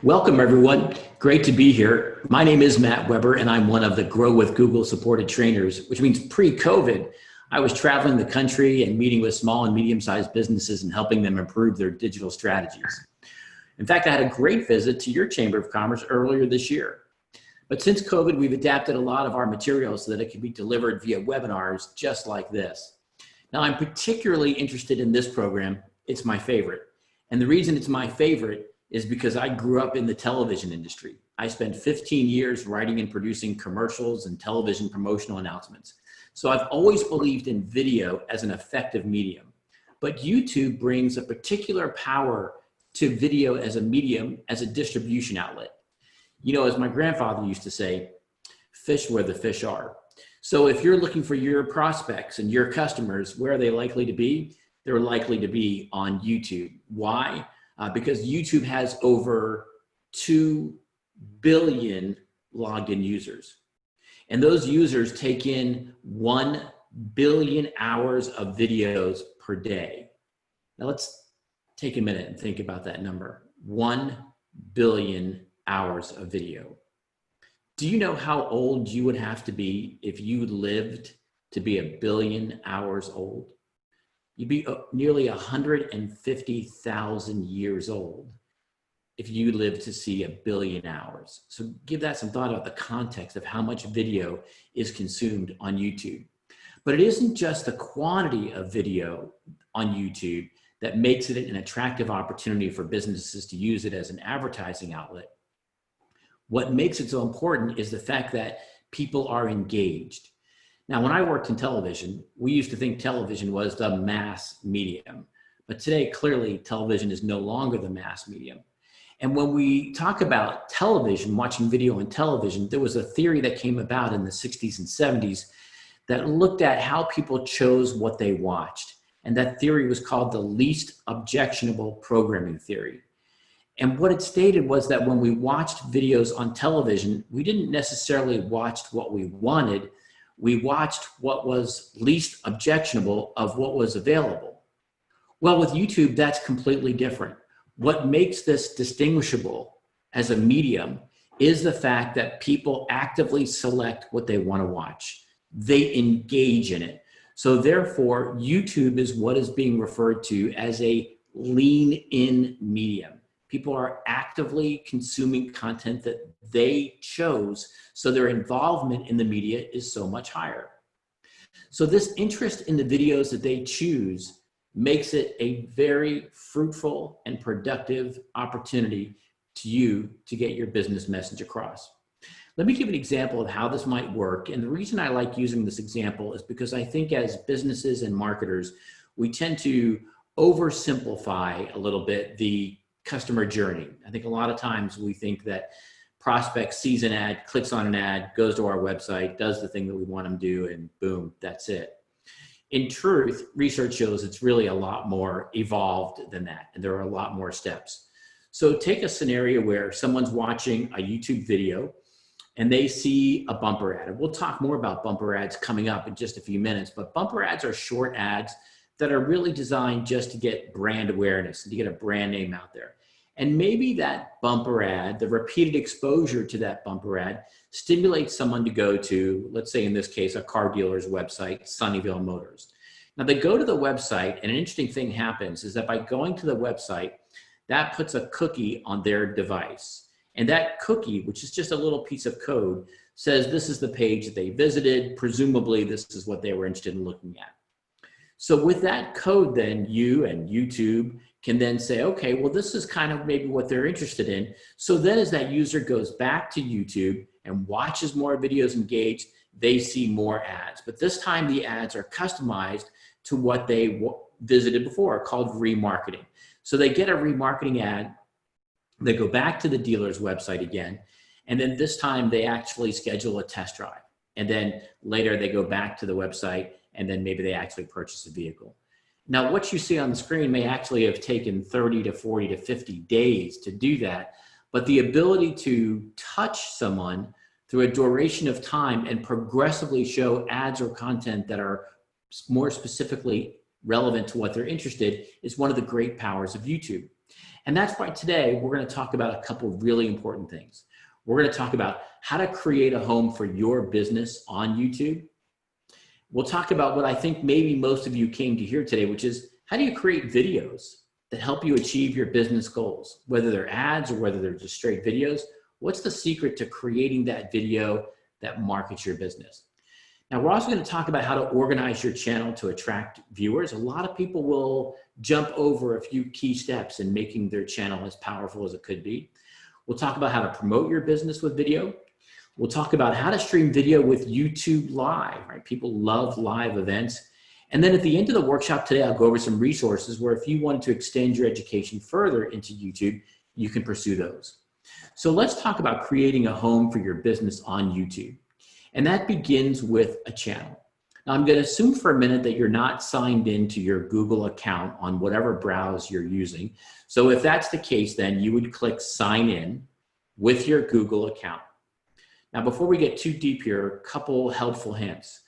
Welcome, everyone. Great to be here. My name is Matt Weber, and I'm one of the Grow with Google supported trainers, which means pre-COVID, I was traveling the country and meeting with small and medium-sized businesses and helping them improve their digital strategies. In fact, I had a great visit to your Chamber of Commerce earlier this year. But since COVID, we've adapted a lot of our materials so that it can be delivered via webinars just like this. Now, I'm particularly interested in this program. It's my favorite. And the reason it's my favorite is because I grew up in the television industry. I spent 15 years writing and producing commercials and television promotional announcements. So I've always believed in video as an effective medium. But YouTube brings a particular power to video as a medium, as a distribution outlet. You know, as my grandfather used to say, fish where the fish are. So if you're looking for your prospects and your customers, where are they likely to be? They're likely to be on YouTube. Why? Because YouTube has over 2 billion logged in users. And those users take in 1 billion hours of videos per day. Now let's take a minute and think about that number. 1 billion hours of video. Do you know how old you would have to be if you lived to be 1 billion hours old? You'd be nearly 150,000 years old if you lived to see 1 billion hours. So give that some thought about the context of how much video is consumed on YouTube. But it isn't just the quantity of video on YouTube that makes it an attractive opportunity for businesses to use it as an advertising outlet. What makes it so important is the fact that people are engaged. Now, when I worked in television, we used to think television was the mass medium. But today, clearly, television is no longer the mass medium. And when we talk about television, watching video on television, there was a theory that came about in the 60s and 70s that looked at how people chose what they watched. And that theory was called the least objectionable programming theory. And what it stated was that when we watched videos on television, we didn't necessarily watch what we wanted. We watched what was least objectionable of what was available. Well, with YouTube, that's completely different. What makes this distinguishable as a medium is the fact that people actively select what they want to watch. They engage in it. So therefore, YouTube is what is being referred to as a lean-in medium. People are actively consuming content that they chose, so their involvement in the media is so much higher. So this interest in the videos that they choose makes it a very fruitful and productive opportunity to you to get your business message across. Let me give an example of how this might work. And the reason I like using this example is because I think as businesses and marketers, we tend to oversimplify a little bit the customer journey. I think a lot of times we think that prospect sees an ad, clicks on an ad, goes to our website, does the thing that we want them to do, and boom, that's it. In truth, research shows it's really a lot more evolved than that, and there are a lot more steps. So take a scenario where someone's watching a YouTube video and they see a bumper ad. And we'll talk more about bumper ads coming up in just a few minutes, but bumper ads are short ads that are really designed just to get brand awareness and to get a brand name out there. And maybe that bumper ad, the repeated exposure to that bumper ad, stimulates someone to go to, let's say in this case, a car dealer's website, Sunnyvale Motors. Now they go to the website, and an interesting thing happens is that by going to the website, that puts a cookie on their device. And that cookie, which is just a little piece of code, says this is the page that they visited. Presumably, this is what they were interested in looking at. So with that code, then you and YouTube can then say, okay, well, this is kind of maybe what they're interested in. So then as that user goes back to YouTube and watches more videos engaged, they see more ads. But this time the ads are customized to what they visited before, called remarketing. So they get a remarketing ad, they go back to the dealer's website again, and then this time they actually schedule a test drive. And then later they go back to the website, and then maybe they actually purchase a vehicle. Now, what you see on the screen may actually have taken 30 to 40 to 50 days to do that, but the ability to touch someone through a duration of time and progressively show ads or content that are more specifically relevant to what they're interested in is one of the great powers of YouTube. And that's why today we're going to talk about a couple of really important things. We're going to talk about how to create a home for your business on YouTube. We'll talk about what I think maybe most of you came to hear today, which is how do you create videos that help you achieve your business goals, whether they're ads or whether they're just straight videos. What's the secret to creating that video that markets your business? Now, we're also going to talk about how to organize your channel to attract viewers. A lot of people will jump over a few key steps in making their channel as powerful as it could be. We'll talk about how to promote your business with video. We'll talk about how to stream video with YouTube Live, right? People love live events. And then at the end of the workshop today, I'll go over some resources where if you wanted to extend your education further into YouTube, you can pursue those. So let's talk about creating a home for your business on YouTube. And that begins with a channel. Now, I'm going to assume for a minute that you're not signed into your Google account on whatever browser you're using. So if that's the case, then you would click sign in with your Google account. Now, before we get too deep here, a couple helpful hints.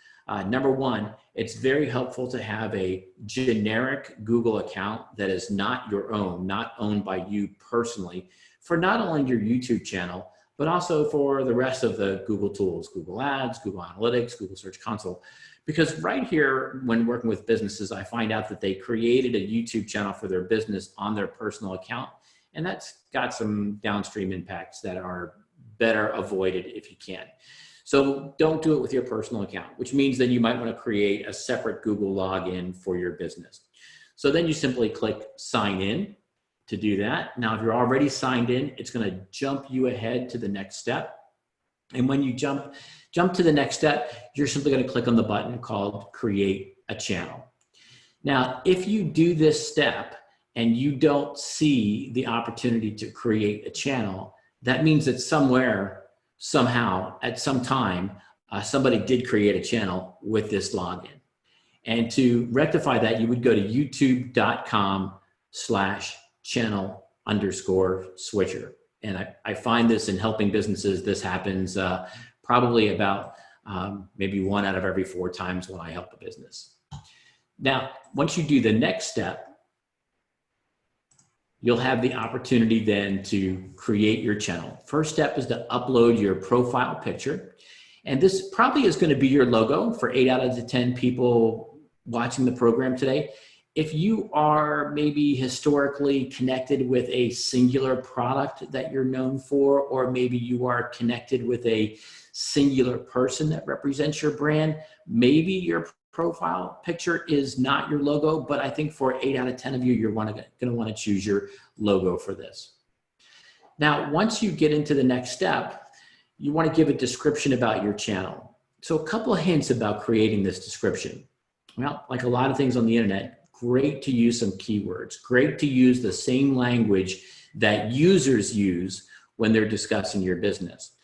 Number one, it's very helpful to have a generic Google account that is not your own, not owned by you personally, for not only your YouTube channel, but also for the rest of the Google tools, Google Ads, Google Analytics, Google Search Console. Because right here, when working with businesses, I find out that they created a YouTube channel for their business on their personal account, and that's got some downstream impacts that are better avoided if you can. So don't do it with your personal account, which means then you might want to create a separate Google login for your business. So then you simply click sign in to do that. Now, if you're already signed in, it's going to jump you ahead to the next step. And when you jump to the next step, you're simply going to click on the button called create a channel. Now, if you do this step and you don't see the opportunity to create a channel, that means that somewhere, somehow, at some time, somebody did create a channel with this login. And to rectify that, you would go to youtube.com/channel_switcher. And I find this in helping businesses, this happens probably about maybe 1 out of every 4 times when I help a business. Now, once you do the next step, you'll have the opportunity then to create your channel. First step is to upload your profile picture. And this probably is going to be your logo for 8 out of the 10 people watching the program today. If you are maybe historically connected with a singular product that you're known for, or maybe you are connected with a singular person that represents your brand, maybe your profile picture is not your logo, but I think for 8 out of 10 of you, you're going to want to choose your logo for this. Now, once you get into the next step, you want to give a description about your channel. So a couple of hints about creating this description. Well, like a lot of things on the internet, great to use some keywords, great to use the same language that users use when they're discussing your business.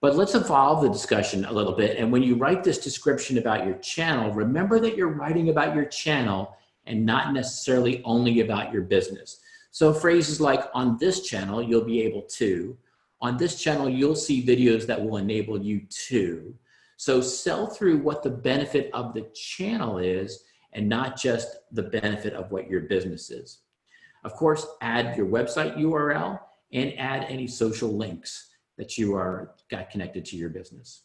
But let's evolve the discussion a little bit. And when you write this description about your channel, remember that you're writing about your channel and not necessarily only about your business. So phrases like, on this channel, you'll be able to. On this channel, you'll see videos that will enable you to. So sell through what the benefit of the channel is and not just the benefit of what your business is. Of course, add your website URL and add any social links that you got connected to your business.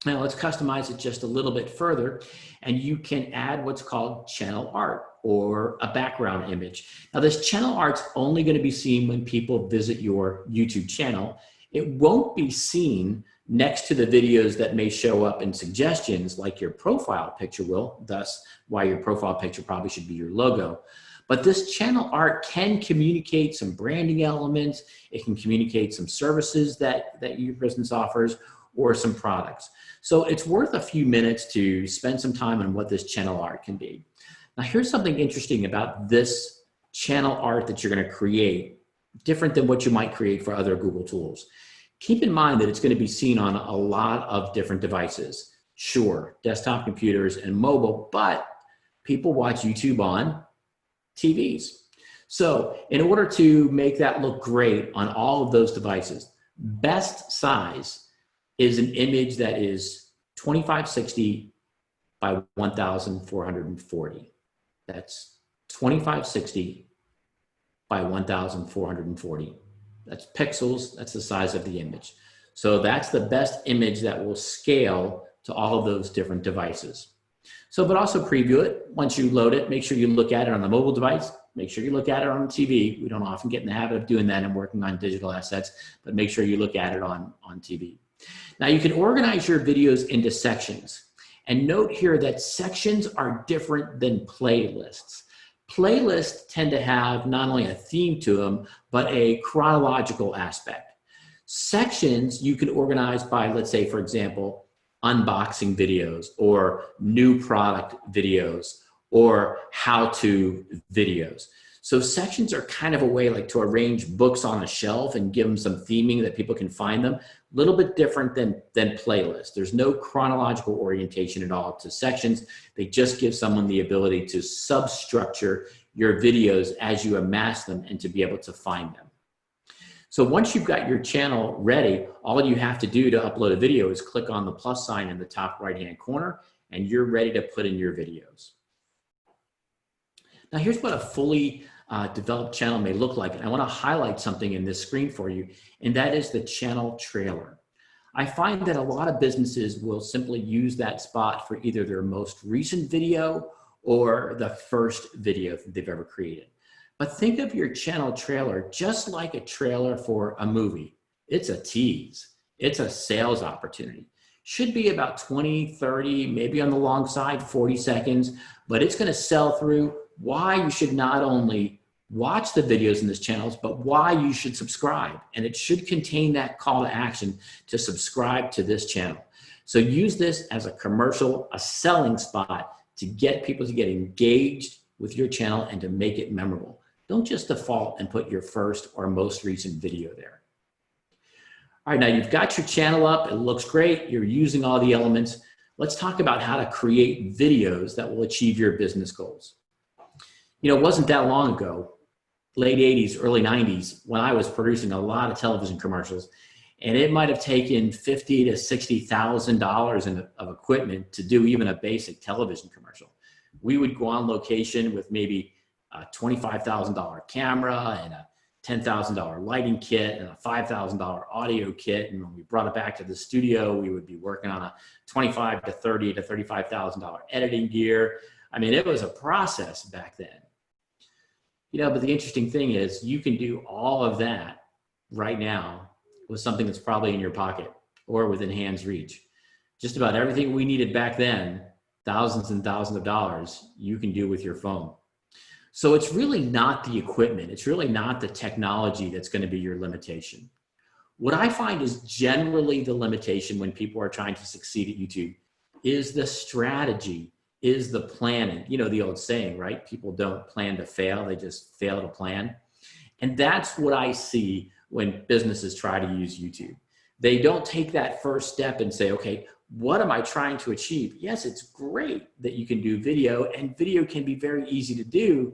Now let's customize it just a little bit further, and you can add what's called channel art or a background image. Now this channel art's only going to be seen when people visit your YouTube channel. It won't be seen next to the videos that may show up in suggestions like your profile picture will, thus why your profile picture probably should be your logo. But this channel art can communicate some branding elements. It can communicate some services that your business offers or some products. So it's worth a few minutes to spend some time on what this channel art can be. Now, here's something interesting about this channel art that you're going to create, different than what you might create for other Google tools. Keep in mind that it's going to be seen on a lot of different devices. Sure, desktop computers and mobile, but people watch YouTube on TVs. So in order to make that look great on all of those devices, best size is an image that is 2560 by 1440. That's 2560 by 1,440. That's pixels, that's the size of the image. So that's the best image that will scale to all of those different devices. So, but also preview it. Once you load it, make sure you look at it on the mobile device. Make sure you look at it on the TV. We don't often get in the habit of doing that and working on digital assets, but make sure you look at it on TV. Now you can organize your videos into sections. And note here that sections are different than playlists. Playlists tend to have not only a theme to them, but a chronological aspect. Sections you can organize by, let's say, for example, unboxing videos or new product videos or how-to videos. So sections are kind of a way like to arrange books on a shelf and give them some theming that people can find them. A little bit different than playlists. There's no chronological orientation at all to sections. They just give someone the ability to substructure your videos as you amass them and to be able to find them. So once you've got your channel ready, all you have to do to upload a video is click on the plus sign in the top right-hand corner, and you're ready to put in your videos. Now here's what a fully developed channel may look like. And I want to highlight something in this screen for you, and that is the channel trailer. I find that a lot of businesses will simply use that spot for either their most recent video or the first video that they've ever created. But think of your channel trailer just like a trailer for a movie. It's a tease. It's a sales opportunity. Should be about 20, 30, maybe on the long side, 40 seconds, but it's going to sell through why you should not only watch the videos in this channel, but why you should subscribe. And it should contain that call to action to subscribe to this channel. So use this as a commercial, a selling spot to get people to get engaged with your channel and to make it memorable. Don't just default and put your first or most recent video there. All right, now you've got your channel up. It looks great. You're using all the elements. Let's talk about how to create videos that will achieve your business goals. You know, it wasn't that long ago, late 80s, early 90s, when I was producing a lot of television commercials, and it might have taken $50,000 to $60,000 of equipment to do even a basic television commercial. We would go on location with maybe a $25,000 camera and a $10,000 lighting kit and a $5,000 audio kit. And when we brought it back to the studio, we would be working on a $25,000 to $30,000 to $35,000 editing gear. I mean, it was a process back then. You know, but the interesting thing is you can do all of that right now with something that's probably in your pocket or within hand's reach. Just about everything we needed back then, thousands and thousands of dollars, you can do with your phone. So it's really not the equipment. It's really not the technology that's going to be your limitation. What I find is generally the limitation when people are trying to succeed at YouTube is the strategy, is the planning. You know, the old saying, right? People don't plan to fail. They just fail to plan. And that's what I see when businesses try to use YouTube. They don't take that first step and say, okay, what am I trying to achieve? Yes, it's great that you can do video, and video can be very easy to do,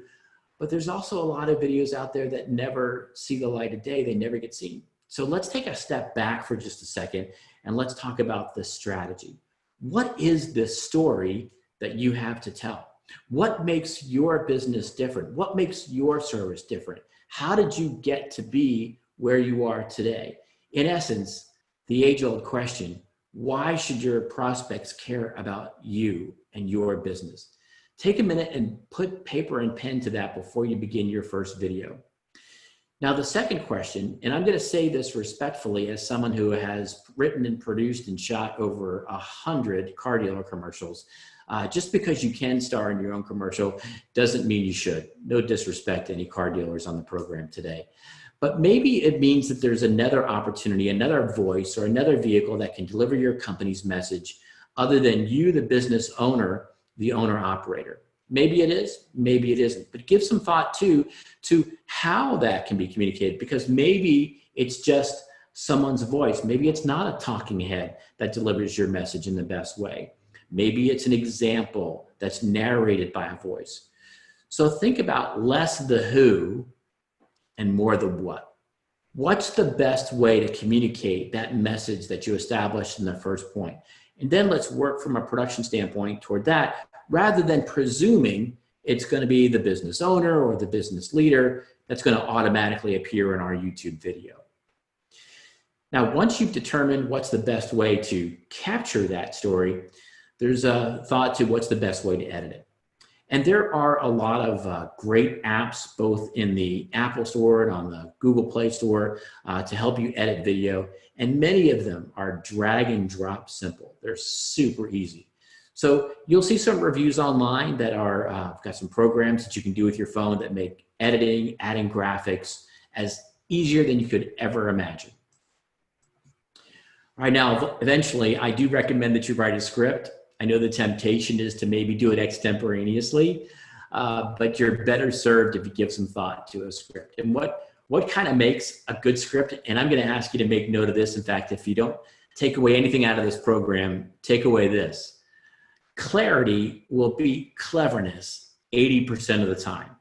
but there's also a lot of videos out there that never see the light of day. They never get seen. So let's take a step back for just a second and let's talk about the strategy. What is the story that you have to tell? What makes your business different? What makes your service different? How did you get to be where you are today? In essence, the age-old question, why should your prospects care about you and your business? Take a minute and put paper and pen to that before you begin your first video. Now, the second question, and I'm going to say this respectfully as someone who has written and produced and shot over 100 car dealer commercials, just because you can star in your own commercial doesn't mean you should. No disrespect to any car dealers on the program today. But maybe it means that there's another opportunity, another voice, or another vehicle that can deliver your company's message other than you, the business owner, the owner-operator. Maybe it is, maybe it isn't. But give some thought to how that can be communicated, because maybe it's just someone's voice. Maybe it's not a talking head that delivers your message in the best way. Maybe it's an example that's narrated by a voice. So think about less the who and more the what. What's the best way to communicate that message that you established in the first point? And then let's work from a production standpoint toward that, rather than presuming it's going to be the business owner or the business leader. that's going to automatically appear in our YouTube video. Now, once you've determined what's the best way to capture that story, there's a thought to what's the best way to edit it. And there are a lot of great apps, both in the Apple Store and on the Google Play Store, to help you edit video. And many of them are drag and drop simple. They're super easy. So you'll see some reviews online that are, got some programs that you can do with your phone that make editing, adding graphics as easier than you could ever imagine. All right, now, eventually, I do recommend that you write a script. I know the temptation is to maybe do it extemporaneously, but you're better served if you give some thought to a script. And what kind of makes a good script? And I'm going to ask you to make note of this. In fact, if you don't take away anything out of this program, take away this. Clarity will beat cleverness 80% of the time.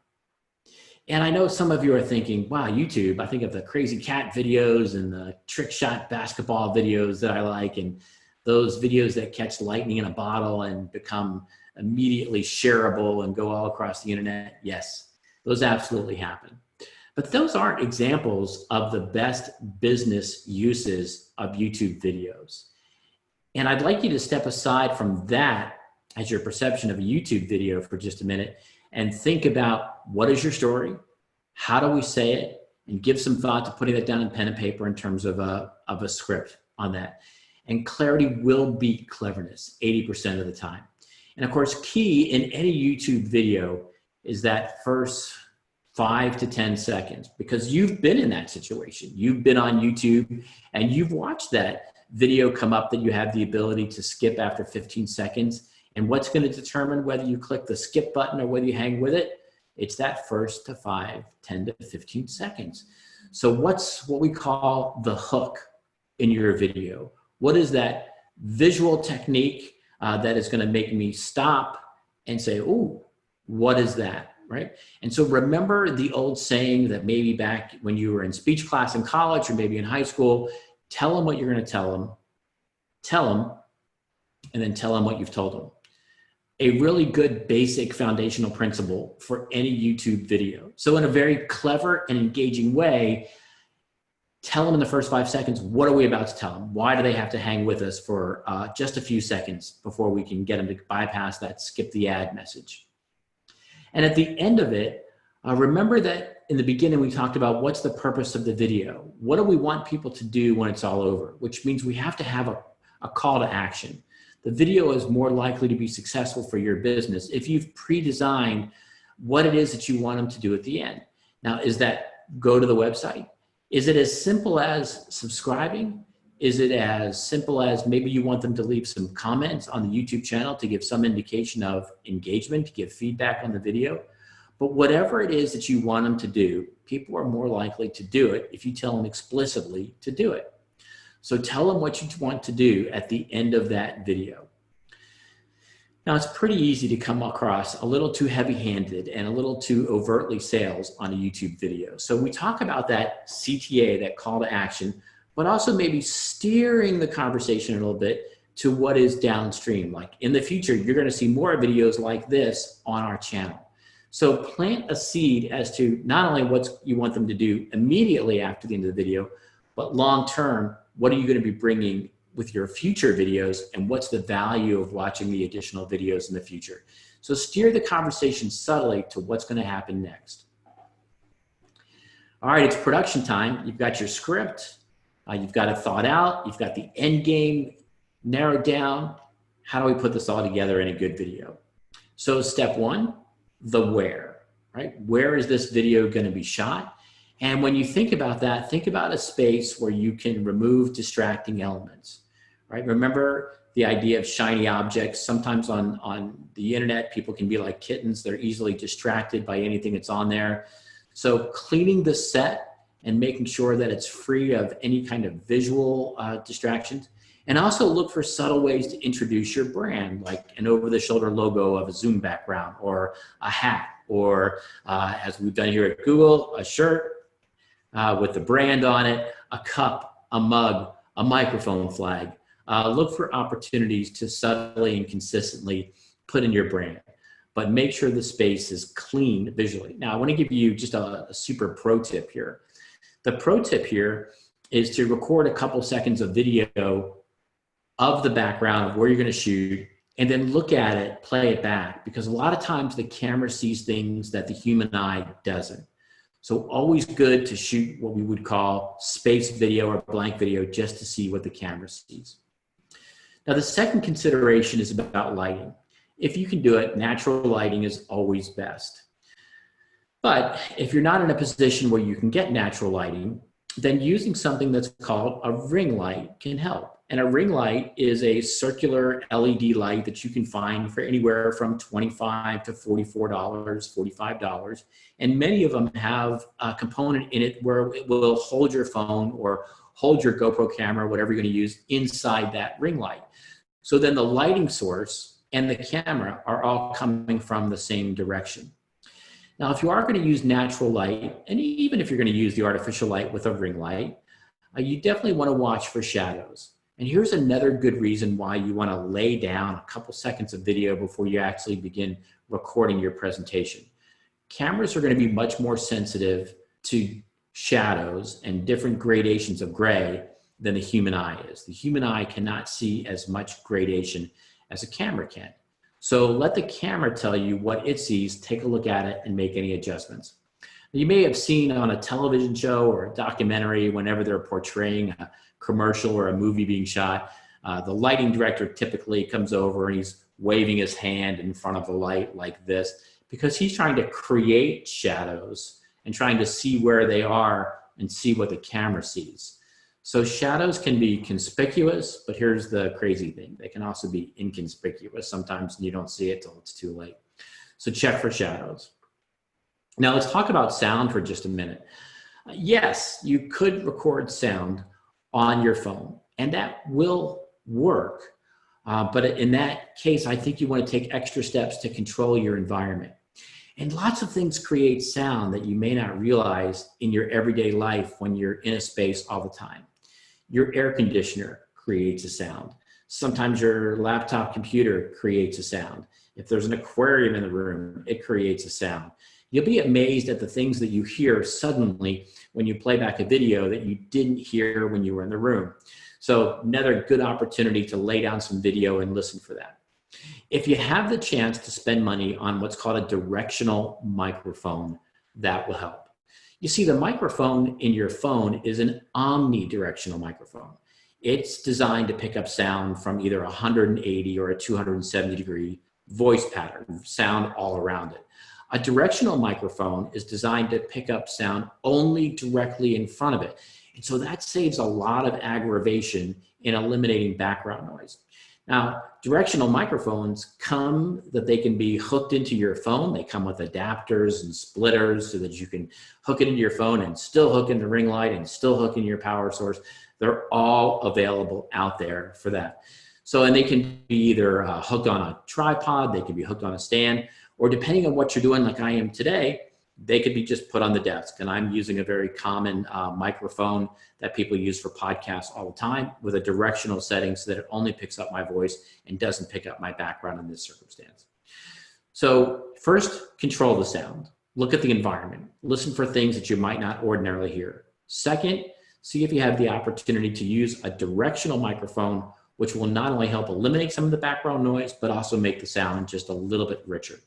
And I know some of you are thinking, wow, YouTube, I think of the crazy cat videos and the trick shot basketball videos that I like, and those videos that catch lightning in a bottle and become immediately shareable and go all across the internet. Yes, those absolutely happen. But those aren't examples of the best business uses of YouTube videos. And I'd like you to step aside from that as your perception of a YouTube video for just a minute and think about, what is your story? How do we say it? And give some thought to putting that down in pen and paper in terms of a script on that. And clarity will beat cleverness 80% of the time. And of course, key in any YouTube video is that first 5 to 10 seconds, because you've been in that situation. You've been on YouTube and you've watched that video come up that you have the ability to skip after 15 seconds. And what's going to determine whether you click the skip button or whether you hang with it? It's that first to 5, 10 to 15 seconds. So what's what we call the hook in your video? What is that visual technique that is going to make me stop and say, oh, what is that, right? And so remember the old saying that maybe back when you were in speech class in college or maybe in high school, tell them what you're going to tell them, and then tell them what you've told them. A really good basic foundational principle for any YouTube video. So in a very clever and engaging way, tell them in the first 5 seconds, what are we about to tell them? Why do they have to hang with us for just a few seconds before we can get them to bypass that skip the ad message? And at the end of it, remember that in the beginning we talked about what's the purpose of the video? What do we want people to do when it's all over? Which means we have to have a call to action. The video is more likely to be successful for your business if you've pre-designed what it is that you want them to do at the end. Now, is that go to the website? Is it as simple as subscribing? Is it as simple as maybe you want them to leave some comments on the YouTube channel to give some indication of engagement, to give feedback on the video? But whatever it is that you want them to do, people are more likely to do it if you tell them explicitly to do it. So tell them what you want to do at the end of that video. Now, it's pretty easy to come across a little too heavy-handed and a little too overtly sales on a YouTube video. So we talk about that CTA, that call to action, but also maybe steering the conversation a little bit to what is downstream. Like in the future, you're going to see more videos like this on our channel. So plant a seed as to not only what you want them to do immediately after the end of the video, but long-term, what are you going to be bringing with your future videos, and what's the value of watching the additional videos in the future? So steer the conversation subtly to what's going to happen next. All right, it's production time. You've got your script, you've got it thought out, you've got the end game narrowed down. How do we put this all together in a good video? So step one, the where, right? Where is this video going to be shot? And when you think about that, think about a space where you can remove distracting elements, right? Remember the idea of shiny objects. Sometimes on the internet, people can be like kittens. They're easily distracted by anything that's on there. So cleaning the set and making sure that it's free of any kind of visual distractions. And also look for subtle ways to introduce your brand, like an over-the-shoulder logo of a Zoom background or a hat, or as we've done here at Google, a shirt with the brand on it, a cup, a mug, a microphone flag. Look for opportunities to subtly and consistently put in your brand. but make sure the space is clean visually. Now, I want to give you just a super pro tip here. The pro tip here is to record a couple seconds of video of the background of where you're going to shoot, and then look at it, play it back, because a lot of times the camera sees things that the human eye doesn't. So always good to shoot what we would call space video or blank video just to see what the camera sees. Now, the second consideration is about lighting. If you can do it, natural lighting is always best. But if you're not in a position where you can get natural lighting, then using something that's called a ring light can help. And a ring light is a circular LED light that you can find for anywhere from $25 to $44, $45. And many of them have a component in it where it will hold your phone or hold your GoPro camera, whatever you're going to use, inside that ring light. So then the lighting source and the camera are all coming from the same direction. Now, if you are going to use natural light, and even if you're going to use the artificial light with a ring light, you definitely want to watch for shadows. And here's another good reason why you want to lay down a couple seconds of video before you actually begin recording your presentation. Cameras are going to be much more sensitive to shadows and different gradations of gray than the human eye is. The human eye cannot see as much gradation as a camera can. So let the camera tell you what it sees, take a look at it, and make any adjustments. You may have seen on a television show or a documentary, whenever they're portraying a commercial or a movie being shot, the lighting director typically comes over and he's waving his hand in front of the light like this, because he's trying to create shadows and trying to see where they are and see what the camera sees. So shadows can be conspicuous, but here's the crazy thing. They can also be inconspicuous. Sometimes you don't see it till it's too late. So check for shadows. Now let's talk about sound for just a minute. Yes, you could record sound on your phone, and that will work. But in that case, I think you want to take extra steps to control your environment. And lots of things create sound that you may not realize in your everyday life when you're in a space all the time. Your air conditioner creates a sound. Sometimes your laptop computer creates a sound. If there's an aquarium in the room, it creates a sound. You'll be amazed at the things that you hear suddenly when you play back a video that you didn't hear when you were in the room. So another good opportunity to lay down some video and listen for that. If you have the chance to spend money on what's called a directional microphone, that will help. You see, the microphone in your phone is an omnidirectional microphone. It's designed to pick up sound from either 180 or a 270 degree voice pattern, sound all around it. A directional microphone is designed to pick up sound only directly in front of it. And so that saves a lot of aggravation in eliminating background noise. Now, directional microphones they can be hooked into your phone. They come with adapters and splitters so that you can hook it into your phone and still hook in the ring light and still hook in your power source. They're all available out there for that. So, and they can be either hooked on a tripod, they can be hooked on a stand, or depending on what you're doing, like I am today, they could be just put on the desk. And I'm using a very common microphone that people use for podcasts all the time with a directional setting so that it only picks up my voice and doesn't pick up my background in this circumstance. So first, control the sound. Look at the environment. Listen for things that you might not ordinarily hear. Second, see if you have the opportunity to use a directional microphone, which will not only help eliminate some of the background noise, but also make the sound just a little bit richer.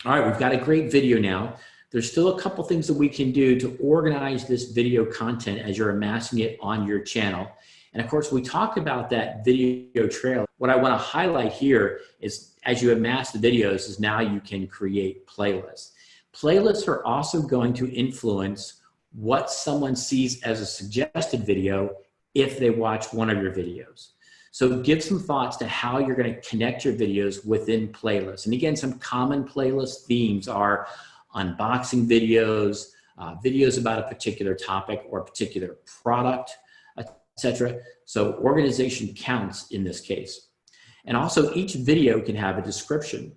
All right, we've got a great video now. There's still a couple things that we can do to organize this video content as you're amassing it on your channel. And of course, we talked about that video trail. What I want to highlight here is as you amass the videos is now you can create playlists. Playlists are also going to influence what someone sees as a suggested video if they watch one of your videos. So give some thoughts to how you're going to connect your videos within playlists. And again, some common playlist themes are unboxing videos, videos about a particular topic or a particular product, etc. So organization counts in this case. And also each video can have a description.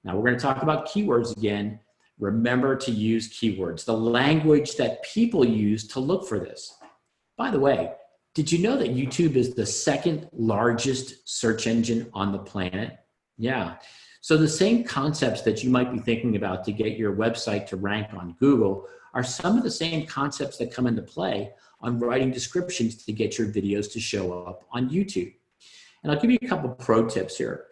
Now we're going to talk about keywords again. Remember to use keywords, the language that people use to look for this. By the way, did you know that YouTube is the second largest search engine on the planet? Yeah. So the same concepts that you might be thinking about to get your website to rank on Google are some of the same concepts that come into play on writing descriptions to get your videos to show up on YouTube. And I'll give you a couple pro tips here.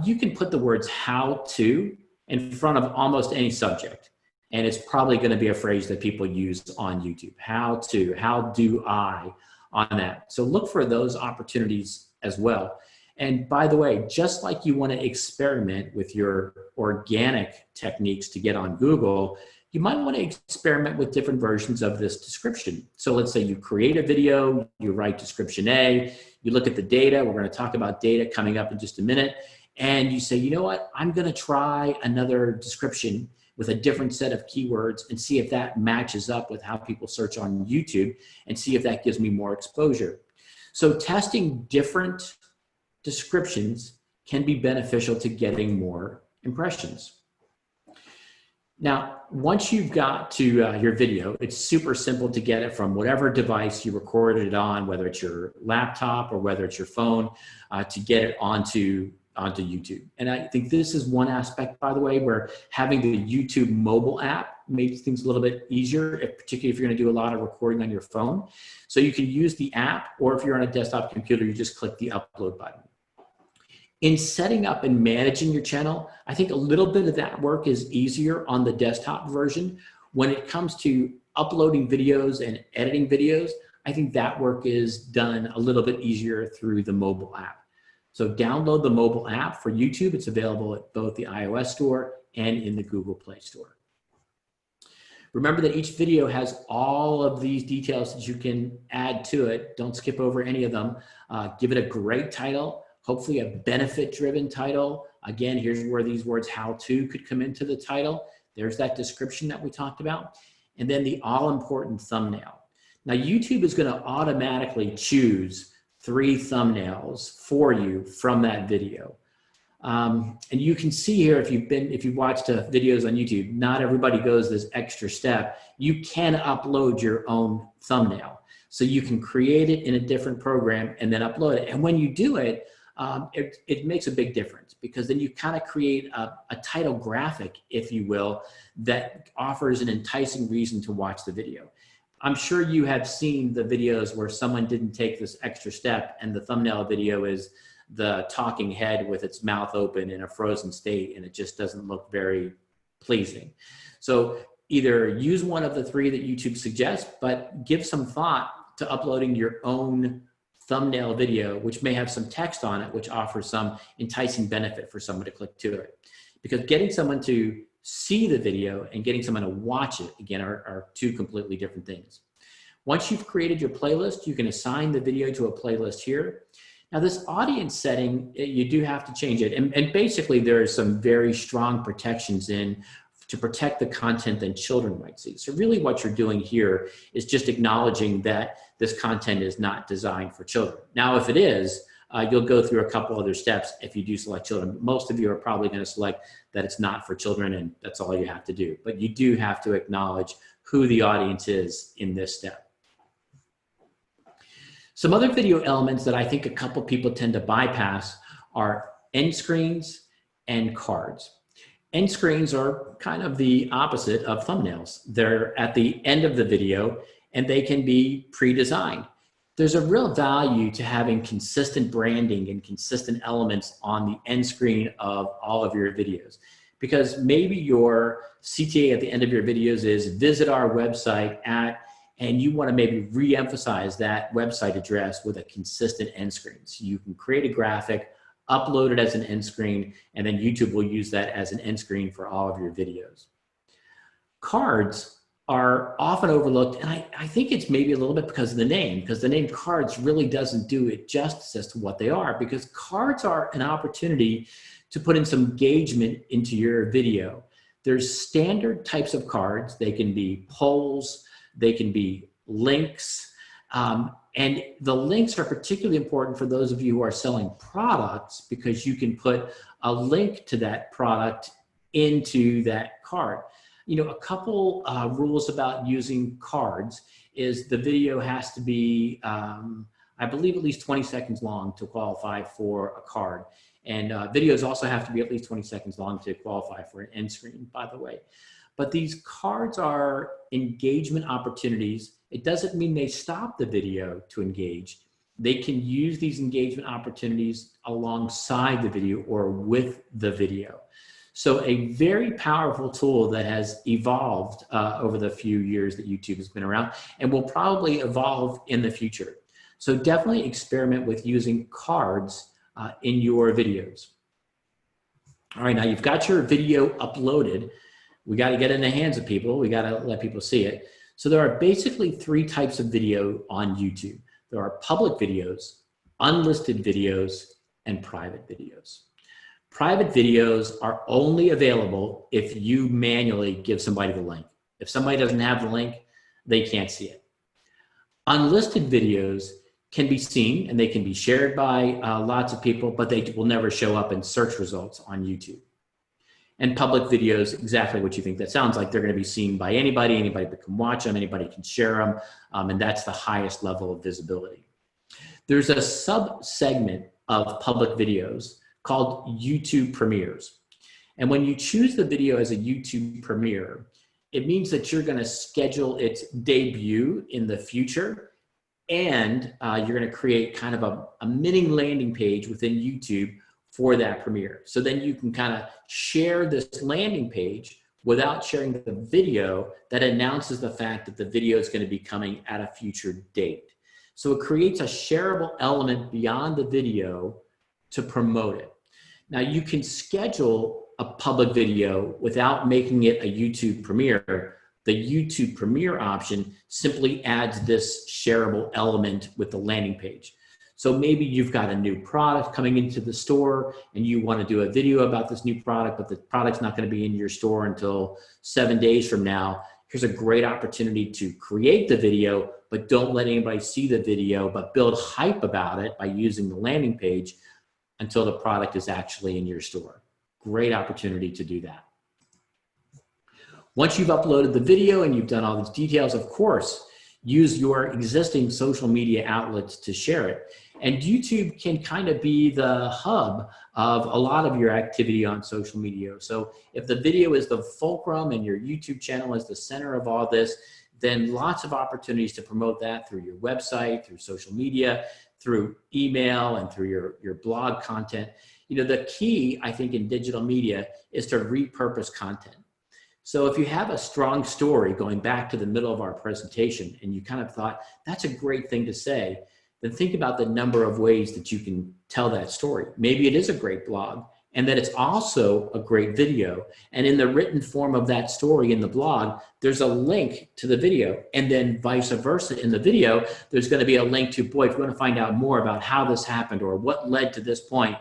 You can put the words how to in front of almost any subject. And it's probably going to be a phrase that people use on YouTube. How to, how do I on that. So look for those opportunities as well. And by the way, just like you want to experiment with your organic techniques to get on Google, you might want to experiment with different versions of this description. So let's say you create a video, you write description A, you look at the data, we're going to talk about data coming up in just a minute, and you say, you know what, I'm going to try another description with a different set of keywords and see if that matches up with how people search on YouTube and see if that gives me more exposure. So testing different descriptions can be beneficial to getting more impressions. Now, once you've got to your video, it's super simple to get it from whatever device you recorded it on, whether it's your laptop or whether it's your phone, to get it onto YouTube. And I think this is one aspect, by the way, where having the YouTube mobile app makes things a little bit easier, particularly if you're going to do a lot of recording on your phone. So you can use the app, or if you're on a desktop computer, you just click the upload button. In setting up and managing your channel, I think a little bit of that work is easier on the desktop version. When it comes to uploading videos and editing videos, I think that work is done a little bit easier through the mobile app. So download the mobile app for YouTube. It's available at both the iOS store and in the Google Play Store. Remember that each video has all of these details that you can add to it. Don't skip over any of them. Give it a great title. Hopefully a benefit-driven title. Again, here's where these words how to could come into the title. There's that description that we talked about. And then the all-important thumbnail. Now, YouTube is going to automatically choose 3 thumbnails for you from that video. And you can see here, if you've watched videos on YouTube, not everybody goes this extra step. You can upload your own thumbnail. So you can create it in a different program and then upload it. And when you do it, it makes a big difference, because then you kind of create a title graphic, if you will, that offers an enticing reason to watch the video. I'm sure you have seen the videos where someone didn't take this extra step and the thumbnail video is the talking head with its mouth open in a frozen state, and it just doesn't look very pleasing. So either use one of the 3 that YouTube suggests, but give some thought to uploading your own thumbnail video, which may have some text on it, which offers some enticing benefit for someone to click to it. Because getting someone to see the video and getting someone to watch it, again, are 2 completely different things. Once you've created your playlist, you can assign the video to a playlist here. Now, this audience setting, you do have to change it. And basically, there are some very strong protections in to protect the content that children might see. So really what you're doing here is just acknowledging that this content is not designed for children. Now, if it is, you'll go through a couple other steps if you do select children. Most of you are probably going to select that it's not for children, and that's all you have to do. But you do have to acknowledge who the audience is in this step. Some other video elements that I think a couple people tend to bypass are end screens and cards. End screens are kind of the opposite of thumbnails. They're at the end of the video, and they can be pre-designed. There's a real value to having consistent branding and consistent elements on the end screen of all of your videos, because maybe your CTA at the end of your videos is visit our website at, and you want to maybe re-emphasize that website address with a consistent end screen. So you can create a graphic, upload it as an end screen, and then YouTube will use that as an end screen for all of your videos. Cards are often overlooked, and I think it's maybe a little bit because of the name, because the name cards really doesn't do it justice as to what they are, because cards are an opportunity to put in some engagement into your video. There's standard types of cards. They can be polls, they can be links, and the links are particularly important for those of you who are selling products, because you can put a link to that product into that card. You know, a couple rules about using cards is the video has to be, I believe, at least 20 seconds long to qualify for a card. And videos also have to be at least 20 seconds long to qualify for an end screen, by the way. But these cards are engagement opportunities. It doesn't mean they stop the video to engage. They can use these engagement opportunities alongside the video or with the video. So a very powerful tool that has evolved over the few years that YouTube has been around and will probably evolve in the future. So definitely experiment with using cards in your videos. All right, now you've got your video uploaded. We got to get it in the hands of people. We got to let people see it. So there are basically 3 types of video on YouTube. There are public videos, unlisted videos, and private videos. Private videos are only available if you manually give somebody the link. If somebody doesn't have the link, they can't see it. Unlisted videos can be seen and they can be shared by lots of people, but they will never show up in search results on YouTube. And public videos, exactly what you think that sounds like. They're going to be seen by anybody that can watch them, anybody can share them, and that's the highest level of visibility. There's a sub-segment of public videos called YouTube premieres. And when you choose the video as a YouTube premiere, it means that you're going to schedule its debut in the future, and you're going to create kind of a mini landing page within YouTube for that premiere. So then you can kind of share this landing page without sharing the video that announces the fact that the video is going to be coming at a future date. So it creates a shareable element beyond the video to promote it. Now you can schedule a public video without making it a YouTube premiere. The YouTube premiere option simply adds this shareable element with the landing page. So maybe you've got a new product coming into the store and you want to do a video about this new product, but the product's not going to be in your store until 7 days from now. Here's a great opportunity to create the video, but don't let anybody see the video, but build hype about it by using the landing page until the product is actually in your store. Great opportunity to do that. Once you've uploaded the video and you've done all these details, of course, use your existing social media outlets to share it. And YouTube can kind of be the hub of a lot of your activity on social media. So if the video is the fulcrum and your YouTube channel is the center of all this, then lots of opportunities to promote that through your website, through social media, through email, and through your blog content. You know, the key, I think, in digital media is to repurpose content. So if you have a strong story going back to the middle of our presentation and you kind of thought, that's a great thing to say, then think about the number of ways that you can tell that story. Maybe it is a great blog and that it's also a great video. And in the written form of that story in the blog, there's a link to the video, and then vice versa. In the video, there's going to be a link to, boy, if you want to find out more about how this happened or what led to this point,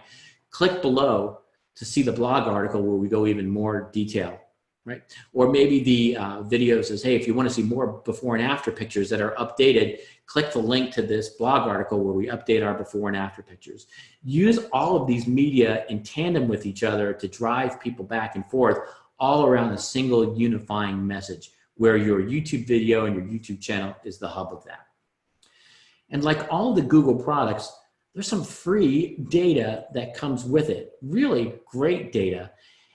click below to see the blog article where we go even more detail. Right? Or maybe the video says, hey, if you want to see more before and after pictures that are updated, click the link to this blog article where we update our before and after pictures. Use all of these media in tandem with each other to drive people back and forth all around a single unifying message where your YouTube video and your YouTube channel is the hub of that. And like all the Google products, there's some free data that comes with it, really great data.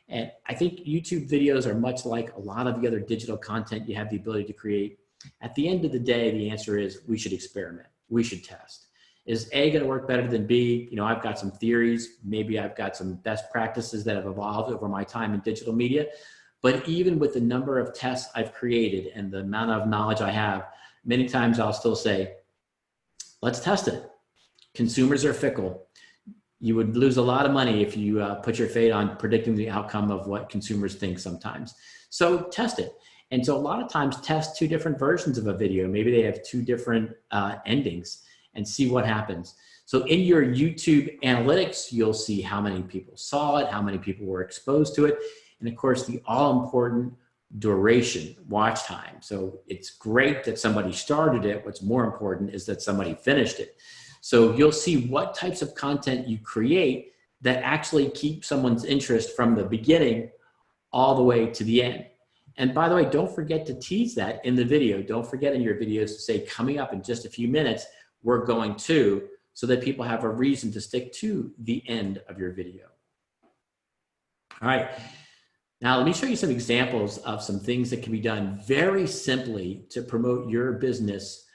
And I think YouTube videos are much like a lot of the other digital content you have the ability to create. At the end of the day, the answer is we should experiment. We should test. Is A going to work better than B? You know, I've got some theories. Maybe I've got some best practices that have evolved over my time in digital media. But even with the number of tests I've created and the amount of knowledge I have, many times I'll still say, let's test it. Consumers are fickle. You would lose a lot of money if you put your fate on predicting the outcome of what consumers think sometimes. So test it. And so a lot of times test 2 different versions of a video. Maybe they have 2 different endings and see what happens. So in your YouTube analytics, you'll see how many people saw it, how many people were exposed to it. And of course, the all-important duration, watch time. So it's great that somebody started it. What's more important is that somebody finished it. So you'll see what types of content you create that actually keep someone's interest from the beginning all the way to the end. And by the way, don't forget to tease that in the video. Don't forget in your videos to say, coming up in just a few minutes, we're going to, so that people have a reason to stick to the end of your video. All right. Now, let me show you some examples of some things that can be done very simply to promote your business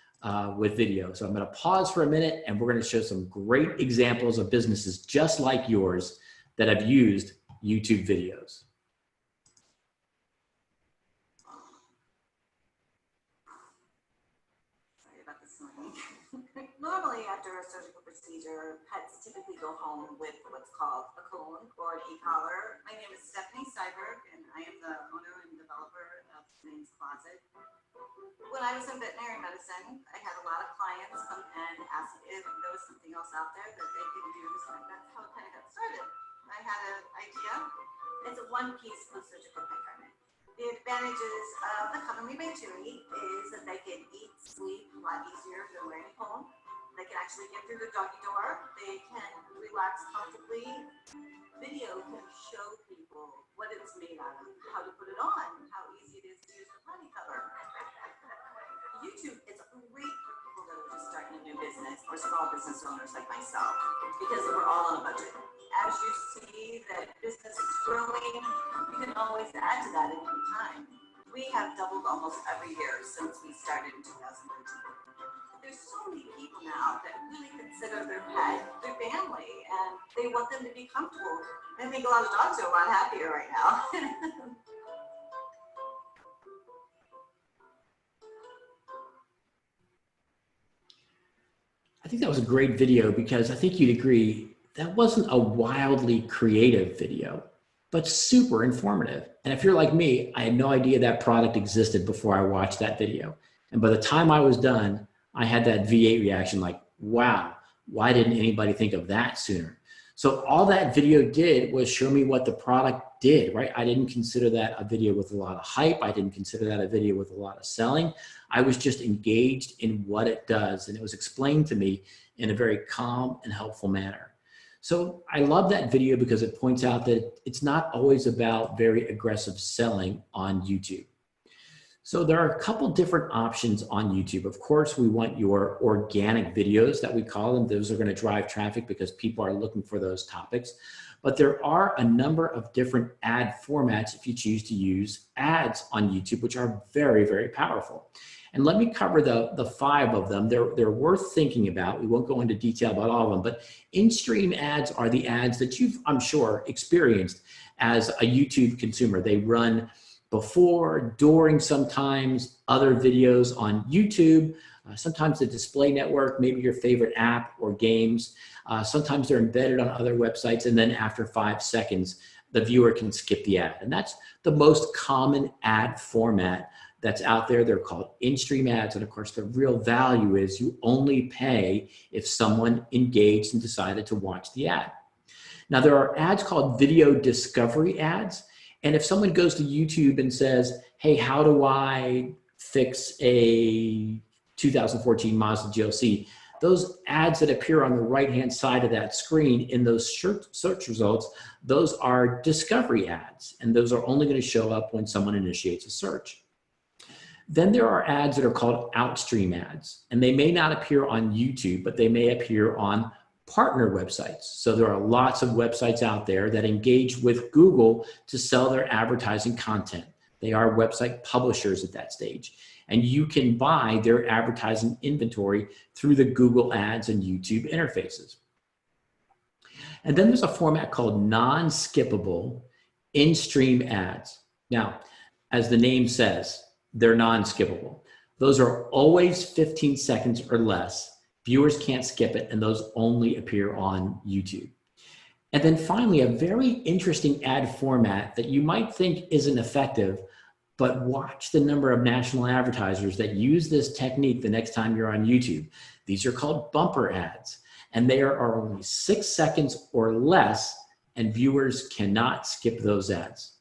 with video. So I'm going to pause for a minute and we're going to show some great examples of businesses just like yours that have used YouTube videos. Sorry about this morning. Normally, after a surgical procedure, pets typically go home with what's called a cone or an e-collar. My name is Stephanie Seiberg, and I am the owner and developer of Humane's Closet. When I was in veterinary medicine, I had a lot of clients come and ask if there was something else out there that they could use, and that's how it kind of got started. I had an idea. It's a one-piece surgical pet garment. The advantages of the Cuddly Bay Chewy is that they can eat, sleep a lot easier than wearing a home. They can actually get through the doggy door. They can relax comfortably. Video can show people what it's made out of, how to put it on, how easy it is to use the potty cover. YouTube is great for people that are just starting a new business or small business owners like myself, because we're all on a budget. As you see that business is growing, you can always add to that at any time. We have doubled almost every year since we started in 2013. There's so many people now that really consider their pet their family, and they want them to be comfortable. I think a lot of dogs are a lot happier right now. I think that was a great video because I think you'd agree that wasn't a wildly creative video, but super informative. And if you're like me, I had no idea that product existed before I watched that video. And by the time I was done, I had that V8 reaction like, wow, why didn't anybody think of that sooner? So all that video did was show me what the product did, right? I didn't consider that a video with a lot of hype. I didn't consider that a video with a lot of selling. I was just engaged in what it does, and it was explained to me in a very calm and helpful manner. So I love that video because it points out that it's not always about very aggressive selling on YouTube. So there are a couple different options on YouTube. Of course, we want your organic videos that we call them. Those are going to drive traffic because people are looking for those topics. But there are a number of different ad formats if you choose to use ads on YouTube, which are very, very powerful. And let me cover the 5 of them. They're worth thinking about. We won't go into detail about all of them, but in-stream ads are the ads that you've, I'm sure, experienced as a YouTube consumer. They run before, during, sometimes other videos on YouTube, sometimes the display network, maybe your favorite app or games. Sometimes they're embedded on other websites, and then after 5 seconds, the viewer can skip the ad. And that's the most common ad format that's out there. They're called in-stream ads. And of course, the real value is you only pay if someone engaged and decided to watch the ad. Now, there are ads called video discovery ads. And if someone goes to YouTube and says, hey, how do I fix a 2014 Mazda GLC? Those ads that appear on the right-hand side of that screen in those search results, those are discovery ads. And those are only going to show up when someone initiates a search. Then there are ads that are called outstream ads. And they may not appear on YouTube, but they may appear on partner websites. So there are lots of websites out there that engage with Google to sell their advertising content. They are website publishers at that stage. And you can buy their advertising inventory through the Google Ads and YouTube interfaces. And then there's a format called non-skippable in-stream ads. Now, as the name says, they're non-skippable. Those are always 15 seconds or less. Viewers can't skip it, and those only appear on YouTube. And then finally, a very interesting ad format that you might think isn't effective, but watch the number of national advertisers that use this technique the next time you're on YouTube. These are called bumper ads, and they are only 6 seconds or less, and viewers cannot skip those ads.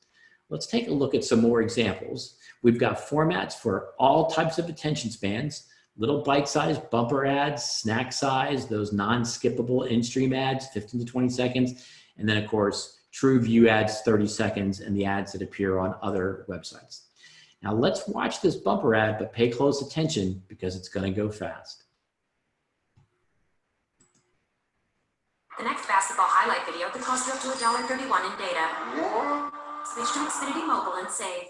Let's take a look at some more examples. We've got formats for all types of attention spans: little bite-sized bumper ads, snack size, those non-skippable in-stream ads, 15 to 20 seconds, and then of course, true view ads, 30 seconds, and the ads that appear on other websites. Now let's watch this bumper ad, but pay close attention because it's gonna go fast. basketball highlight video that costs you up to $1.31 in data. Switch to Xfinity Mobile and save.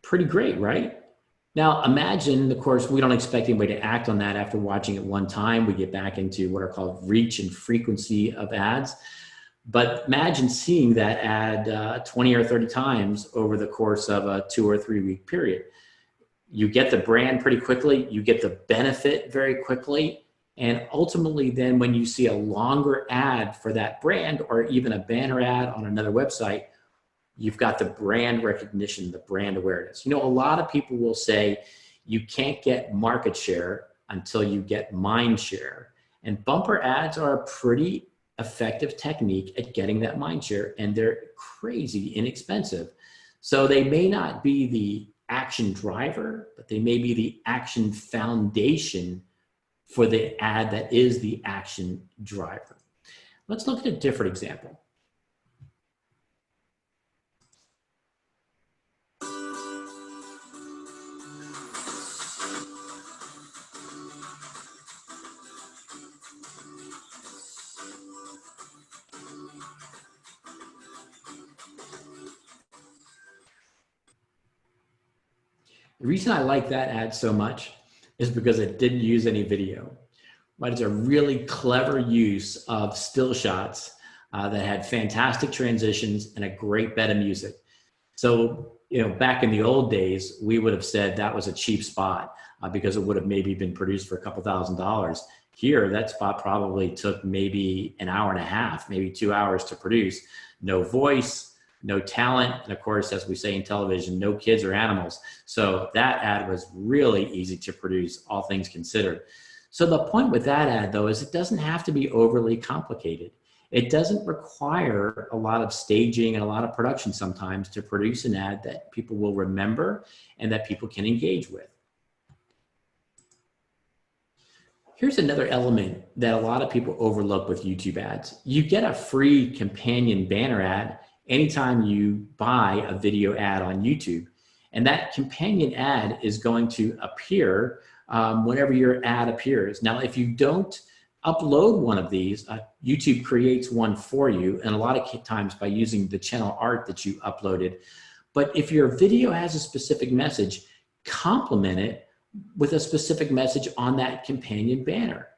Pretty great, right? Now imagine, of course, we don't expect anybody to act on that after watching it one time. We get back into what are called reach and frequency of ads. But imagine seeing that ad 20 or 30 times over the course of a 2 or 3 week period. You get the brand pretty quickly, you get the benefit very quickly, and ultimately then when you see a longer ad for that brand or even a banner ad on another website, you've got the brand recognition, the brand awareness. You know, a lot of people will say you can't get market share until you get mind share. And bumper ads are a pretty effective technique at getting that mind share, and they're crazy inexpensive. So they may not be the action driver, but they may be the action foundation for the ad that is the action driver. Let's look at a different example. The reason I like that ad so much is because it didn't use any video, but it's a really clever use of still shots that had fantastic transitions and a great bed of music. So, you know, back in the old days, we would have said that was a cheap spot because it would have maybe been produced for a couple $1,000s. Here, that spot probably took maybe an hour and a half, maybe 2 hours to produce. No voice, no talent, and of course, as we say in television, no kids or animals. So that ad was really easy to produce, all things considered. So the point with that ad, though, is it doesn't have to be overly complicated. It doesn't require a lot of staging and a lot of production sometimes to produce an ad that people will remember and that people can engage with. Here's another element that a lot of people overlook with YouTube ads. You get a free companion banner ad anytime you buy a video ad on YouTube. And that companion ad is going to appear whenever your ad appears. Now, if you don't upload one of these, YouTube creates one for you, and a lot of times by using the channel art that you uploaded. But if your video has a specific message, complement it with a specific message on that companion banner.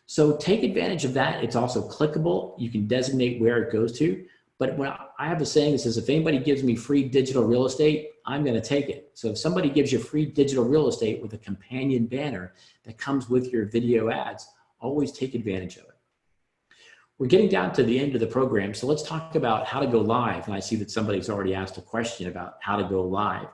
So take advantage of that. It's also clickable. You can designate where it goes to. But when I have a saying that says, if anybody gives me free digital real estate, I'm going to take it. So if somebody gives you free digital real estate with a companion banner that comes with your video ads, always take advantage of it. We're getting down to the end of the program, so let's talk about how to go live. And I see that somebody's already asked a question about how to go live.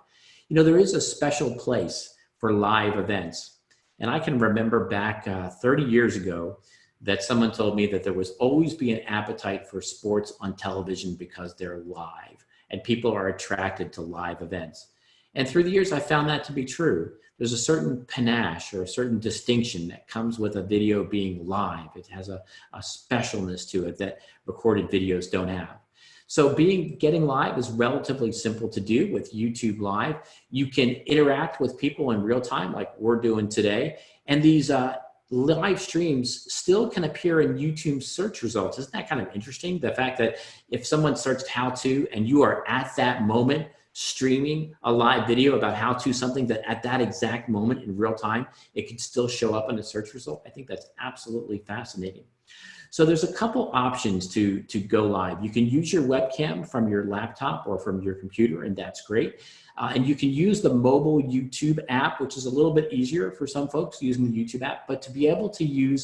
You know, there is a special place for live events. And I can remember back 30 years ago that someone told me that there was always be an appetite for sports on television because they're live and people are attracted to live events. And through the years, I found that to be true. There's a certain panache or a certain distinction that comes with a video being live. It has a specialness to it that recorded videos don't have. So getting live is relatively simple to do with YouTube Live. You can interact with people in real time like we're doing today. And these live streams still can appear in YouTube search results. Isn't that kind of interesting? The fact that if someone searched how to and you are at that moment streaming a live video about how to something, that at that exact moment in real time, it could still show up in the search result. I think that's absolutely fascinating. So there's a couple options to go live. You can use your webcam from your laptop or from your computer, and that's great. And you can use the mobile YouTube app, which is a little bit easier for some folks using the YouTube app. But to be able to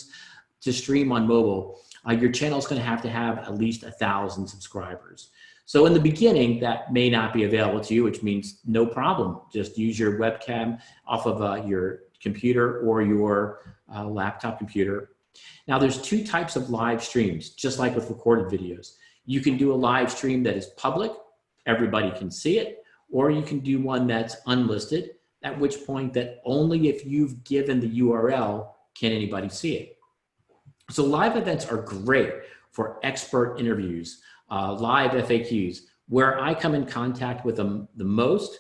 stream on mobile, your channel is going to have at least 1,000 subscribers. So in the beginning, that may not be available to you, which means no problem. Just use your webcam off of your computer or your laptop computer. Now, there's two types of live streams, just like with recorded videos. You can do a live stream that is public, everybody can see it, or you can do one that's unlisted, at which point that only if you've given the URL can anybody see it. So live events are great for expert interviews, live FAQs. Where I come in contact with them the most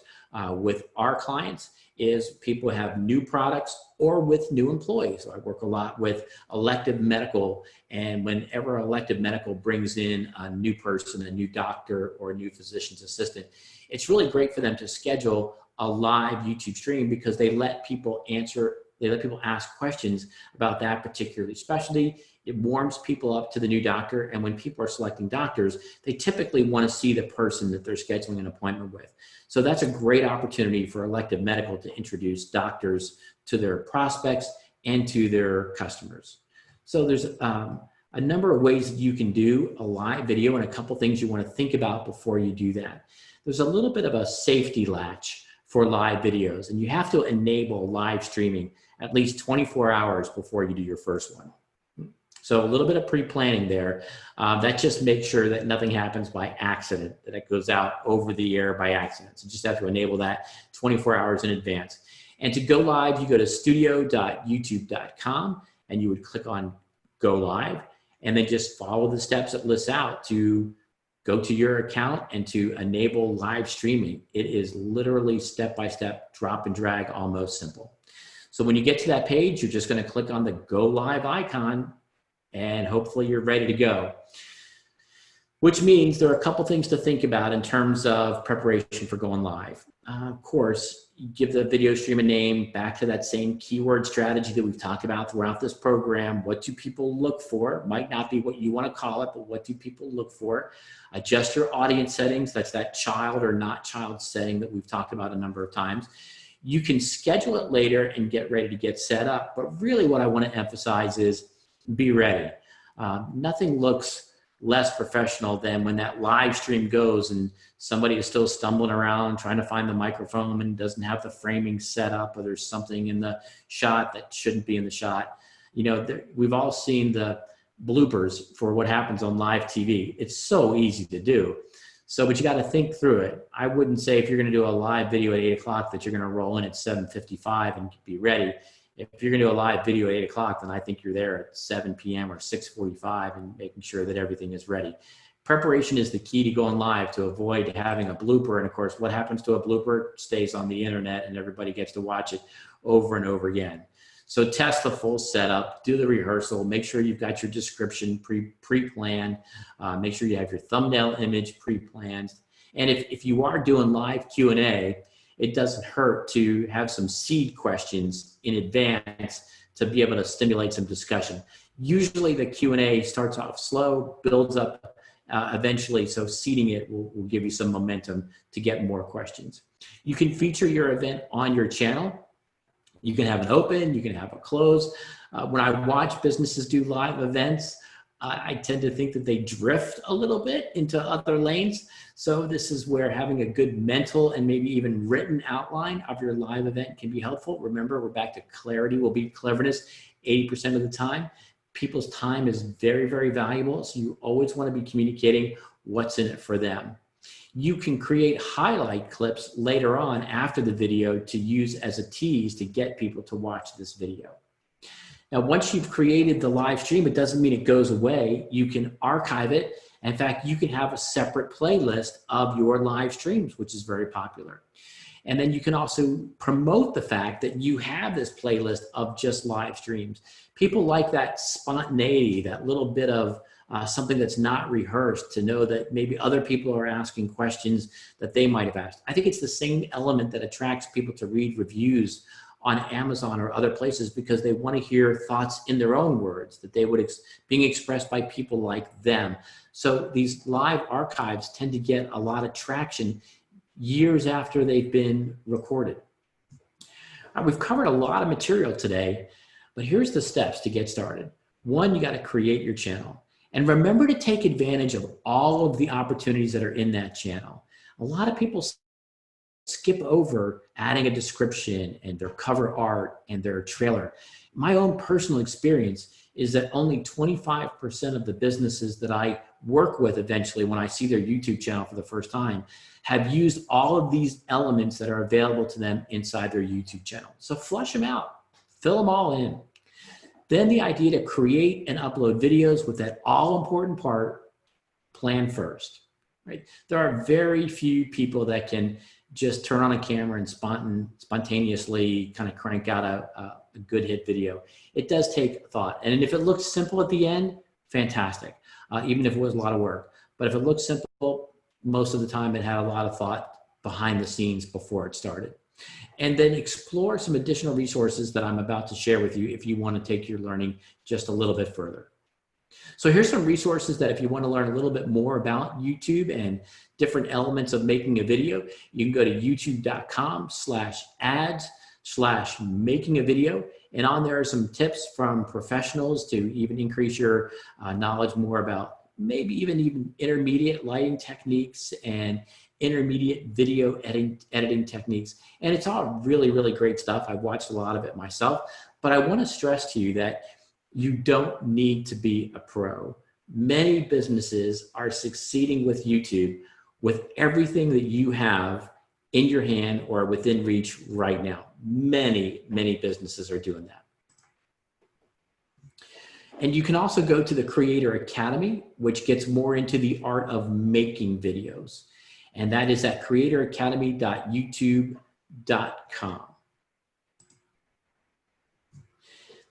with our clients is people have new products or with new employees. So I work a lot with elective medical, and whenever elective medical brings in a new person, a new doctor or a new physician's assistant, it's really great for them to schedule a live YouTube stream because they let people ask questions about that particular specialty. It warms people up to the new doctor. And when people are selecting doctors, they typically want to see the person that they're scheduling an appointment with. So that's a great opportunity for elective medical to introduce doctors to their prospects and to their customers. So there's a number of ways that you can do a live video, and a couple things you want to think about before you do that. There's a little bit of a safety latch for live videos, and you have to enable live streaming at least 24 hours before you do your first one. So a little bit of pre-planning there. That just makes sure that nothing happens by accident, that it goes out over the air by accident. So just have to enable that 24 hours in advance. And to go live, you go to studio.youtube.com and you would click on go live, and then just follow the steps it lists out to go to your account and to enable live streaming. It is literally step-by-step, drop and drag, almost simple. So when you get to that page, you're just going to click on the go live icon, and hopefully you're ready to go. Which means there are a couple things to think about in terms of preparation for going live. Of course, you give the video stream a name, back to that same keyword strategy that we've talked about throughout this program. What do people look for? Might not be what you want to call it, but what do people look for? Adjust your audience settings. That's that child or not child setting that we've talked about a number of times. You can schedule it later and get ready to get set up. But really what I want to emphasize is be ready. Nothing looks less professional than when that live stream goes and somebody is still stumbling around trying to find the microphone and doesn't have the framing set up, or there's something in the shot that shouldn't be in the shot. You know, we've all seen the bloopers for what happens on live TV. It's so easy to do. So, but you got to think through it. I wouldn't say if you're going to do a live video at 8 o'clock that you're going to roll in at 7:55 and be ready. If you're going to do a live video at 8 o'clock, then I think you're there at 7 p.m. or 6:45 and making sure that everything is ready. Preparation is the key to going live to avoid having a blooper. And of course, what happens to a blooper stays on the internet and everybody gets to watch it over and over again. So test the full setup, do the rehearsal, make sure you've got your description pre-planned, make sure you have your thumbnail image pre-planned. And if you are doing live Q&A, it doesn't hurt to have some seed questions in advance to be able to stimulate some discussion. Usually the Q&A starts off slow, builds up eventually, so seeding it will give you some momentum to get more questions. You can feature your event on your channel. You can have an open, you can have a close. When I watch businesses do live events, I tend to think that they drift a little bit into other lanes. So this is where having a good mental and maybe even written outline of your live event can be helpful. Remember, we're back to clarity will beat cleverness 80% of the time. People's time is very, very valuable. So you always want to be communicating what's in it for them. You can create highlight clips later on after the video to use as a tease to get people to watch this video. Now, once you've created the live stream, it doesn't mean it goes away. You can archive it. In fact, you can have a separate playlist of your live streams, which is very popular. And then you can also promote the fact that you have this playlist of just live streams. People like that spontaneity, that little bit of something that's not rehearsed, to know that maybe other people are asking questions that they might have asked. I think it's the same element that attracts people to read reviews on Amazon or other places, because they want to hear thoughts in their own words that they would being expressed by people like them. So these live archives tend to get a lot of traction years after they've been recorded. We've covered a lot of material today, but here's the steps to get started. One, you got to create your channel. And remember to take advantage of all of the opportunities that are in that channel. A lot of people skip over adding a description and their cover art and their trailer. My own personal experience is that only 25% of the businesses that I work with eventually, when I see their YouTube channel for the first time, have used all of these elements that are available to them inside their YouTube channel. So flush them out, fill them all in. Then the idea to create and upload videos with that all-important part, plan first, right? There are very few people that can just turn on a camera and spontaneously kind of crank out a good hit video. It does take thought. And if it looks simple at the end, fantastic, even if it was a lot of work. But if it looks simple, most of the time it had a lot of thought behind the scenes before it started. And then explore some additional resources that I'm about to share with you if you want to take your learning just a little bit further. So here's some resources that if you want to learn a little bit more about YouTube and different elements of making a video, you can go to youtube.com/ads/making a video. And on there are some tips from professionals to even increase your knowledge more about maybe even intermediate lighting techniques and intermediate video editing techniques. And it's all really, really great stuff. I've watched a lot of it myself, but I want to stress to you that you don't need to be a pro. Many businesses are succeeding with YouTube with everything that you have in your hand or within reach right now. Many, many businesses are doing that. And you can also go to the Creator Academy, which gets more into the art of making videos. And that is at creatoracademy.youtube.com.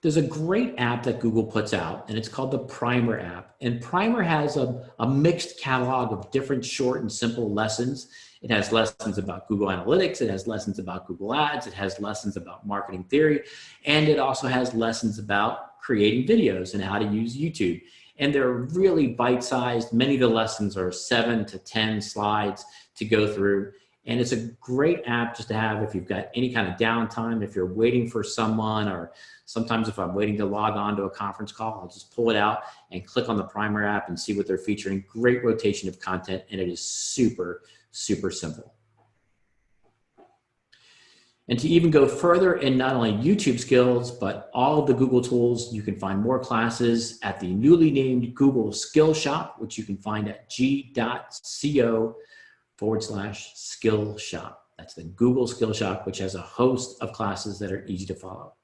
There's a great app that Google puts out, and it's called the Primer app. And Primer has a mixed catalog of different short and simple lessons. It has lessons about Google Analytics. It has lessons about Google Ads. It has lessons about marketing theory. And it also has lessons about creating videos and how to use YouTube. And they're really bite-sized. Many of the lessons are 7 to 10 slides to go through. And it's a great app just to have if you've got any kind of downtime, if you're waiting for someone, or sometimes if I'm waiting to log on to a conference call, I'll just pull it out and click on the Primer app and see what they're featuring. Great rotation of content, and it is super, super simple. And to even go further in not only YouTube skills, but all of the Google tools, you can find more classes at the newly named Google Skill Shop, which you can find at g.co/skill shop. That's the Google Skill Shop, which has a host of classes that are easy to follow.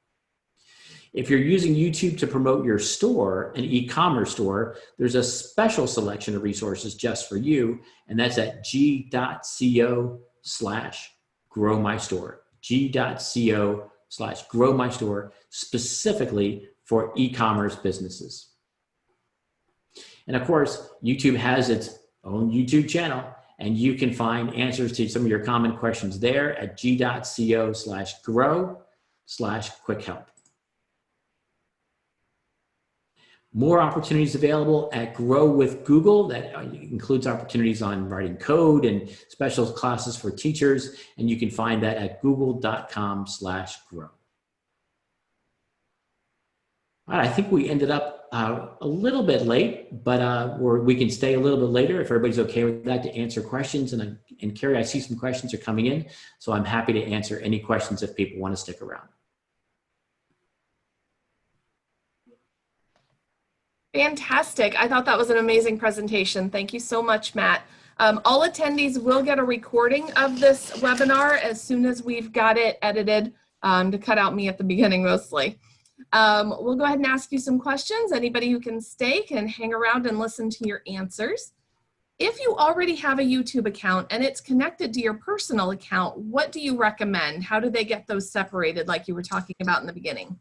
If you're using YouTube to promote your store, an e-commerce store, there's a special selection of resources just for you, and that's at g.co/growmystore. g.co/growmystore, specifically for e-commerce businesses. And of course, YouTube has its own YouTube channel, and you can find answers to some of your common questions there at g.co/grow/quick-help. More opportunities available at Grow with Google. That includes opportunities on writing code and special classes for teachers. And you can find that at google.com/grow. All right, I think we ended up a little bit late, but we can stay a little bit later if everybody's okay with that to answer questions. And Carrie, I see some questions are coming in, so I'm happy to answer any questions if people want to stick around. Fantastic. I thought that was an amazing presentation. Thank you so much, Matt. All attendees will get a recording of this webinar as soon as we've got it edited to cut out me at the beginning mostly. We'll go ahead and ask you some questions. Anybody who can stay can hang around and listen to your answers. If you already have a YouTube account and it's connected to your personal account, what do you recommend? How do they get those separated like you were talking about in the beginning?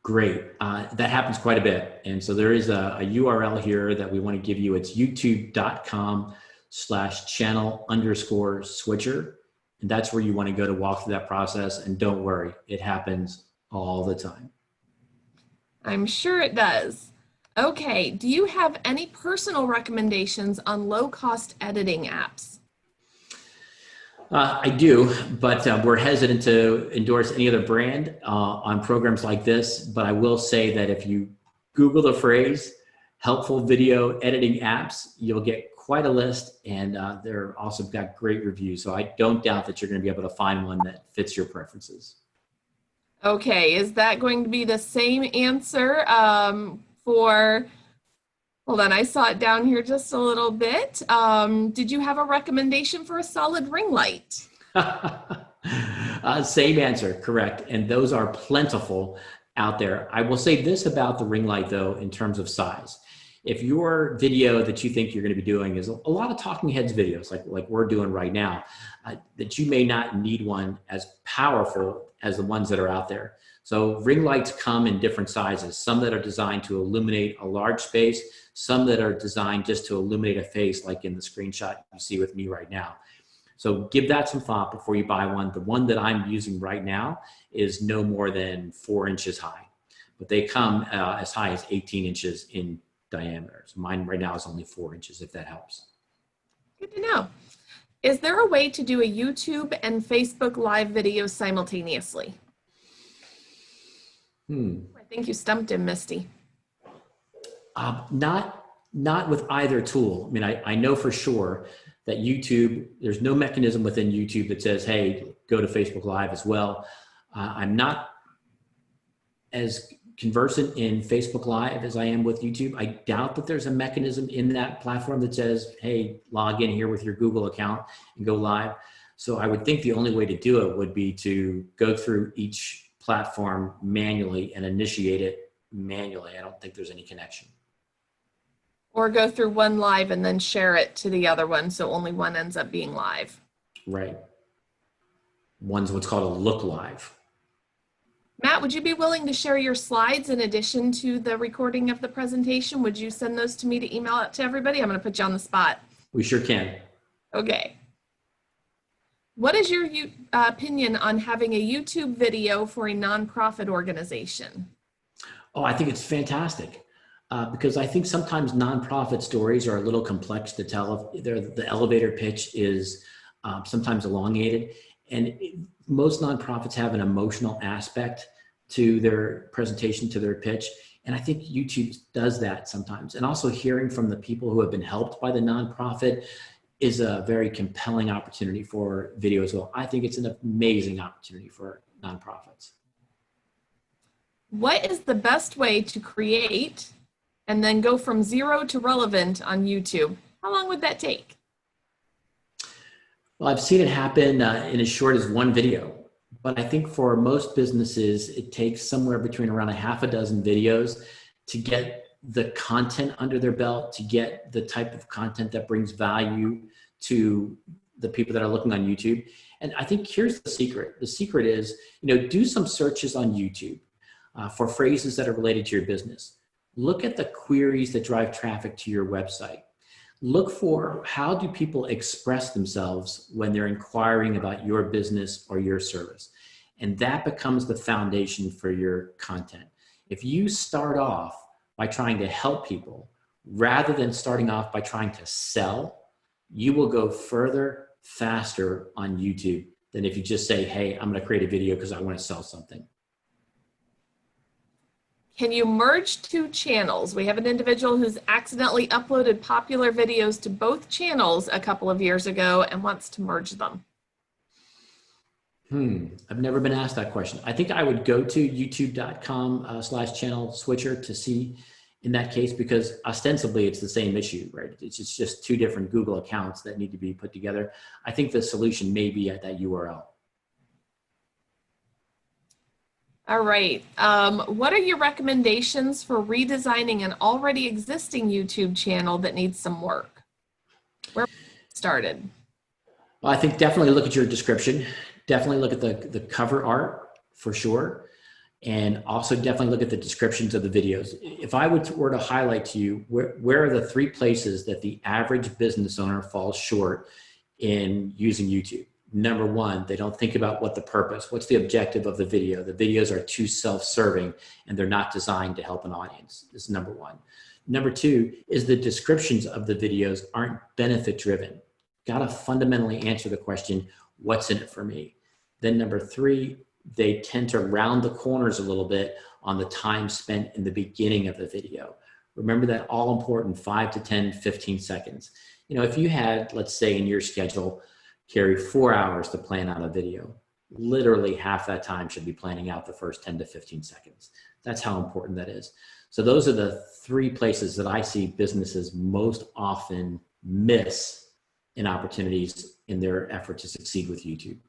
Great. That happens quite a bit. And so there is a URL here that we want to give you. It's youtube.com/channel_switcher. And that's where you want to go to walk through that process. And don't worry, it happens all the time. I'm sure it does. Okay. Do you have any personal recommendations on low-cost editing apps? I do, but we're hesitant to endorse any other brand on programs like this. But I will say that if you Google the phrase helpful video editing apps, you'll get quite a list, and they're also got great reviews. So I don't doubt that you're going to be able to find one that fits your preferences. Okay, is that going to be the same answer for, hold on, I saw it down here just a little bit. Did you have a recommendation for a solid ring light? Same answer, correct. And those are plentiful out there. I will say this about the ring light though, in terms of size. If your video that you think you're going to be doing is a lot of talking heads videos like we're doing right now, that you may not need one as powerful as the ones that are out there. So ring lights come in different sizes, some that are designed to illuminate a large space, some that are designed just to illuminate a face, like in the screenshot you see with me right now. So give that some thought before you buy one. The one that I'm using right now is no more than 4 inches high, but they come as high as 18 inches in diameter. So mine right now is only 4 inches, if that helps. Good to know. Is there a way to do a YouTube and Facebook live video simultaneously? I think you stumped him, Misty. Not with either tool. I mean, I know for sure that YouTube, there's no mechanism within YouTube that says, hey, go to Facebook Live as well. I'm not as conversant in Facebook Live as I am with YouTube. I doubt that there's a mechanism in that platform that says, hey, log in here with your Google account and go live. So I would think the only way to do it would be to go through each platform manually and initiate it manually. I don't think there's any connection. Or go through one live and then share it to the other one, so only one ends up being live. Right. One's what's called a look live. Matt, would you be willing to share your slides in addition to the recording of the presentation? Would you send those to me to email out to everybody? I'm going to put you on the spot. We sure can. Okay. What is your opinion on having a YouTube video for a nonprofit organization? Oh, I think it's fantastic. Because I think sometimes nonprofit stories are a little complex to tell. The elevator pitch is sometimes elongated, and most nonprofits have an emotional aspect to their presentation, to their pitch, and I think YouTube does that sometimes. And also hearing from the people who have been helped by the nonprofit is a very compelling opportunity for video as well. I think it's an amazing opportunity for nonprofits. What is the best way to create and then go from 0 to relevant on YouTube? How long would that take? Well, I've seen it happen in as short as one video, but I think for most businesses, it takes somewhere between around a half a dozen videos to get the content under their belt, to get the type of content that brings value to the people that are looking on YouTube. And I think here's the secret. The secret is, do some searches on YouTube for phrases that are related to your business. Look at the queries that drive traffic to your website. Look for how do people express themselves when they're inquiring about your business or your service. And that becomes the foundation for your content. If you start off by trying to help people rather than starting off by trying to sell, you will go further, faster on YouTube than if you just say, hey, I'm going to create a video because I want to sell something. Can you merge 2 channels? We have an individual who's accidentally uploaded popular videos to both channels a couple of years ago and wants to merge them. I've never been asked that question. I think I would go to youtube.com/channel switcher to see in that case, because ostensibly it's the same issue, right? It's just 2 different Google accounts that need to be put together. I think the solution may be at that URL. All right. What are your recommendations for redesigning an already existing YouTube channel that needs some work? Where started? Well, I think definitely look at your description. Definitely look at the cover art for sure. And also definitely look at the descriptions of the videos. If I were to highlight to you, where are the 3 places that the average business owner falls short in using YouTube? Number 1, they don't think about what's the objective of the video. The videos are too self-serving and they're not designed to help an audience. This is number 1. Number 2 is the descriptions of the videos aren't benefit driven. Got to fundamentally answer the question, what's in it for me? Then number 3, they tend to round the corners a little bit on the time spent in the beginning of the video. Remember that all important 5 to 10, 15 seconds. If you had, let's say in your schedule, Carrie, 4 hours to plan out a video, literally half that time should be planning out the first 10 to 15 seconds. That's how important that is. So those are the 3 places that I see businesses most often miss in opportunities in their effort to succeed with YouTube.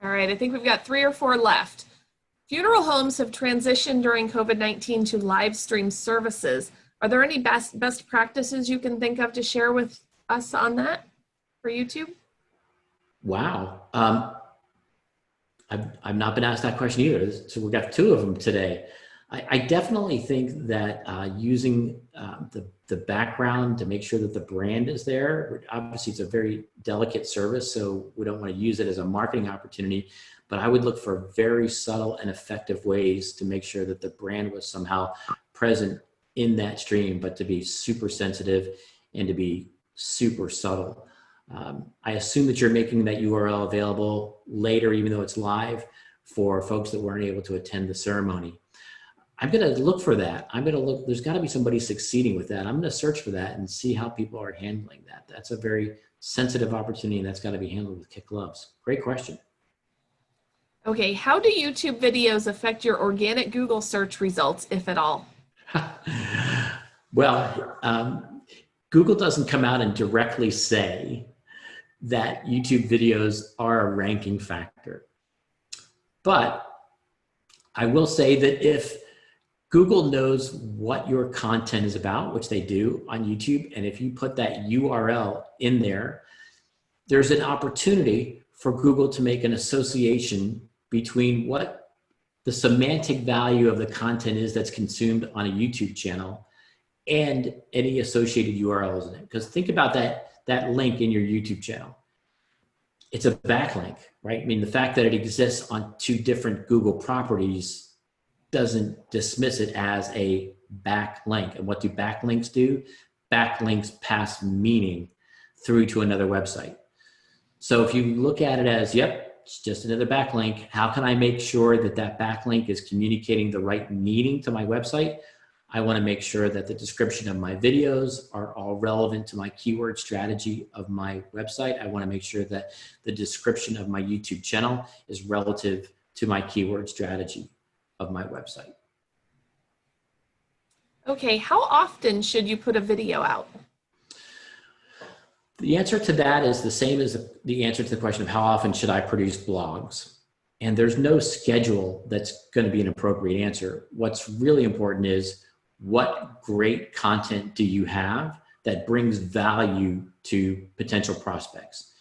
All right, I think we've got 3 or 4 left. Funeral homes have transitioned during COVID-19 to live stream services. Are there any best practices you can think of to share with us on that for YouTube? Wow. I've not been asked that question either. So we got two of them today. I definitely think that using the background to make sure that the brand is there, obviously it's a very delicate service, so we don't want to use it as a marketing opportunity, but I would look for very subtle and effective ways to make sure that the brand was somehow present in that stream, but to be super sensitive and to be super subtle. I assume that you're making that URL available later, even though it's live, for folks that weren't able to attend the ceremony. I'm going to look for that. I'm going to look, there's got to be somebody succeeding with that. I'm going to search for that and see how people are handling that. That's a very sensitive opportunity, and that's got to be handled with kid gloves. Great question. Okay, how do YouTube videos affect your organic Google search results, if at all? Well, Google doesn't come out and directly say that YouTube videos are a ranking factor. But I will say that if Google knows what your content is about, which they do on YouTube, and if you put that URL in there, there's an opportunity for Google to make an association between what the semantic value of the content is that's consumed on a YouTube channel and any associated URLs in it. Because think about that link in your YouTube channel. It's a backlink, right? I mean, the fact that it exists on two different Google properties doesn't dismiss it as a backlink. And what do backlinks do? Backlinks pass meaning through to another website. So if you look at it as, yep, it's just another backlink, how can I make sure that that backlink is communicating the right meaning to my website? I want to make sure that the description of my videos are all relevant to my keyword strategy of my website. I want to make sure that the description of my YouTube channel is relative to my keyword strategy of my website. Okay, how often should you put a video out? The answer to that is the same as the answer to the question of how often should I produce blogs? And there's no schedule that's going to be an appropriate answer. What's really important is what great content do you have that brings value to potential prospects?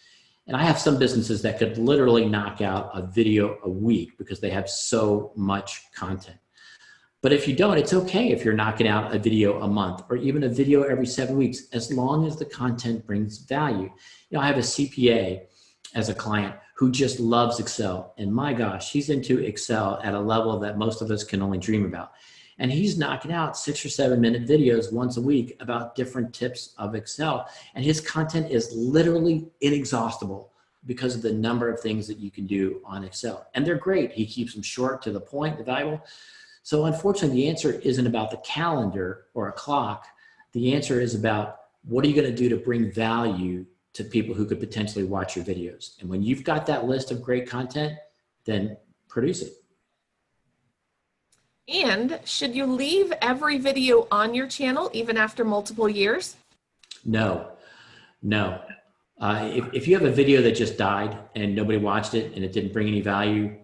And I have some businesses that could literally knock out a video a week because they have so much content. But if you don't, it's okay if you're knocking out a video a month or even a video every 7 weeks, as long as the content brings value. You know, I have a CPA as a client who just loves Excel. And my gosh, he's into Excel at a level that most of us can only dream about. And he's knocking out 6 or 7 minute videos once a week about different tips of Excel. And his content is literally inexhaustible because of the number of things that you can do on Excel. And they're great. He keeps them short, to the point, valuable. So unfortunately, the answer isn't about the calendar or a clock. The answer is about what are you going to do to bring value to people who could potentially watch your videos. And when you've got that list of great content, then produce it. And should you leave every video on your channel even after multiple years? No, no. If you have a video that just died and nobody watched it and it didn't bring any value,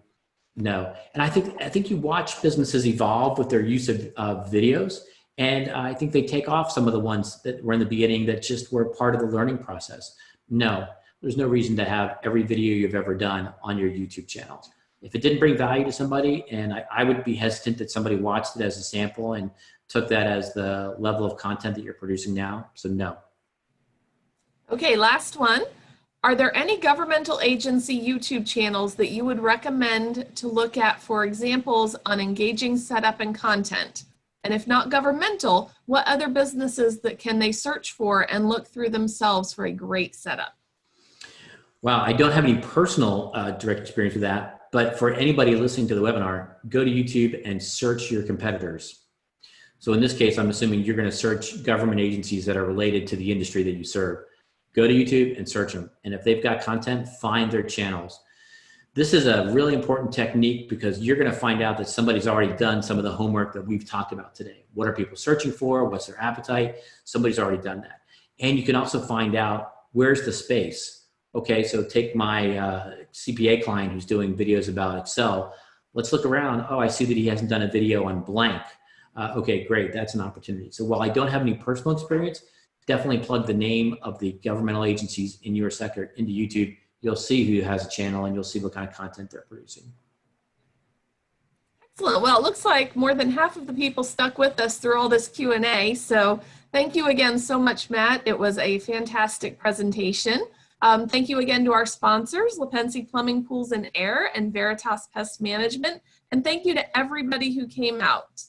no. And I think you watch businesses evolve with their use of videos. And I think they take off some of the ones that were in the beginning that just were part of the learning process. No, there's no reason to have every video you've ever done on your YouTube channel. If it didn't bring value to somebody, and I would be hesitant that somebody watched it as a sample and took that as the level of content that you're producing now. So no. Okay, last one. Are there any governmental agency YouTube channels that you would recommend to look at for examples on engaging setup and content? And if not governmental, what other businesses that can they search for and look through themselves for a great setup? Wow, I don't have any personal direct experience with that, but for anybody listening to the webinar, go to YouTube and search your competitors. So in this case, I'm assuming you're going to search government agencies that are related to the industry that you serve. Go to YouTube and search them. And if they've got content, find their channels. This is a really important technique because you're going to find out that somebody's already done some of the homework that we've talked about today. What are people searching for? What's their appetite? Somebody's already done that. And you can also find out where's the space. Okay, so take my CPA client who's doing videos about Excel. Let's look around. Oh, I see that he hasn't done a video on blank. Okay, great. That's an opportunity. So while I don't have any personal experience, definitely plug the name of the governmental agencies in your sector into YouTube. You'll see who has a channel and you'll see what kind of content they're producing. Excellent. Well, it looks like more than half of the people stuck with us through all this Q&A. So thank you again so much, Matt. It was a fantastic presentation. Thank you again to our sponsors, Lepensi Plumbing, Pools and Air, and Veritas Pest Management. And thank you to everybody who came out.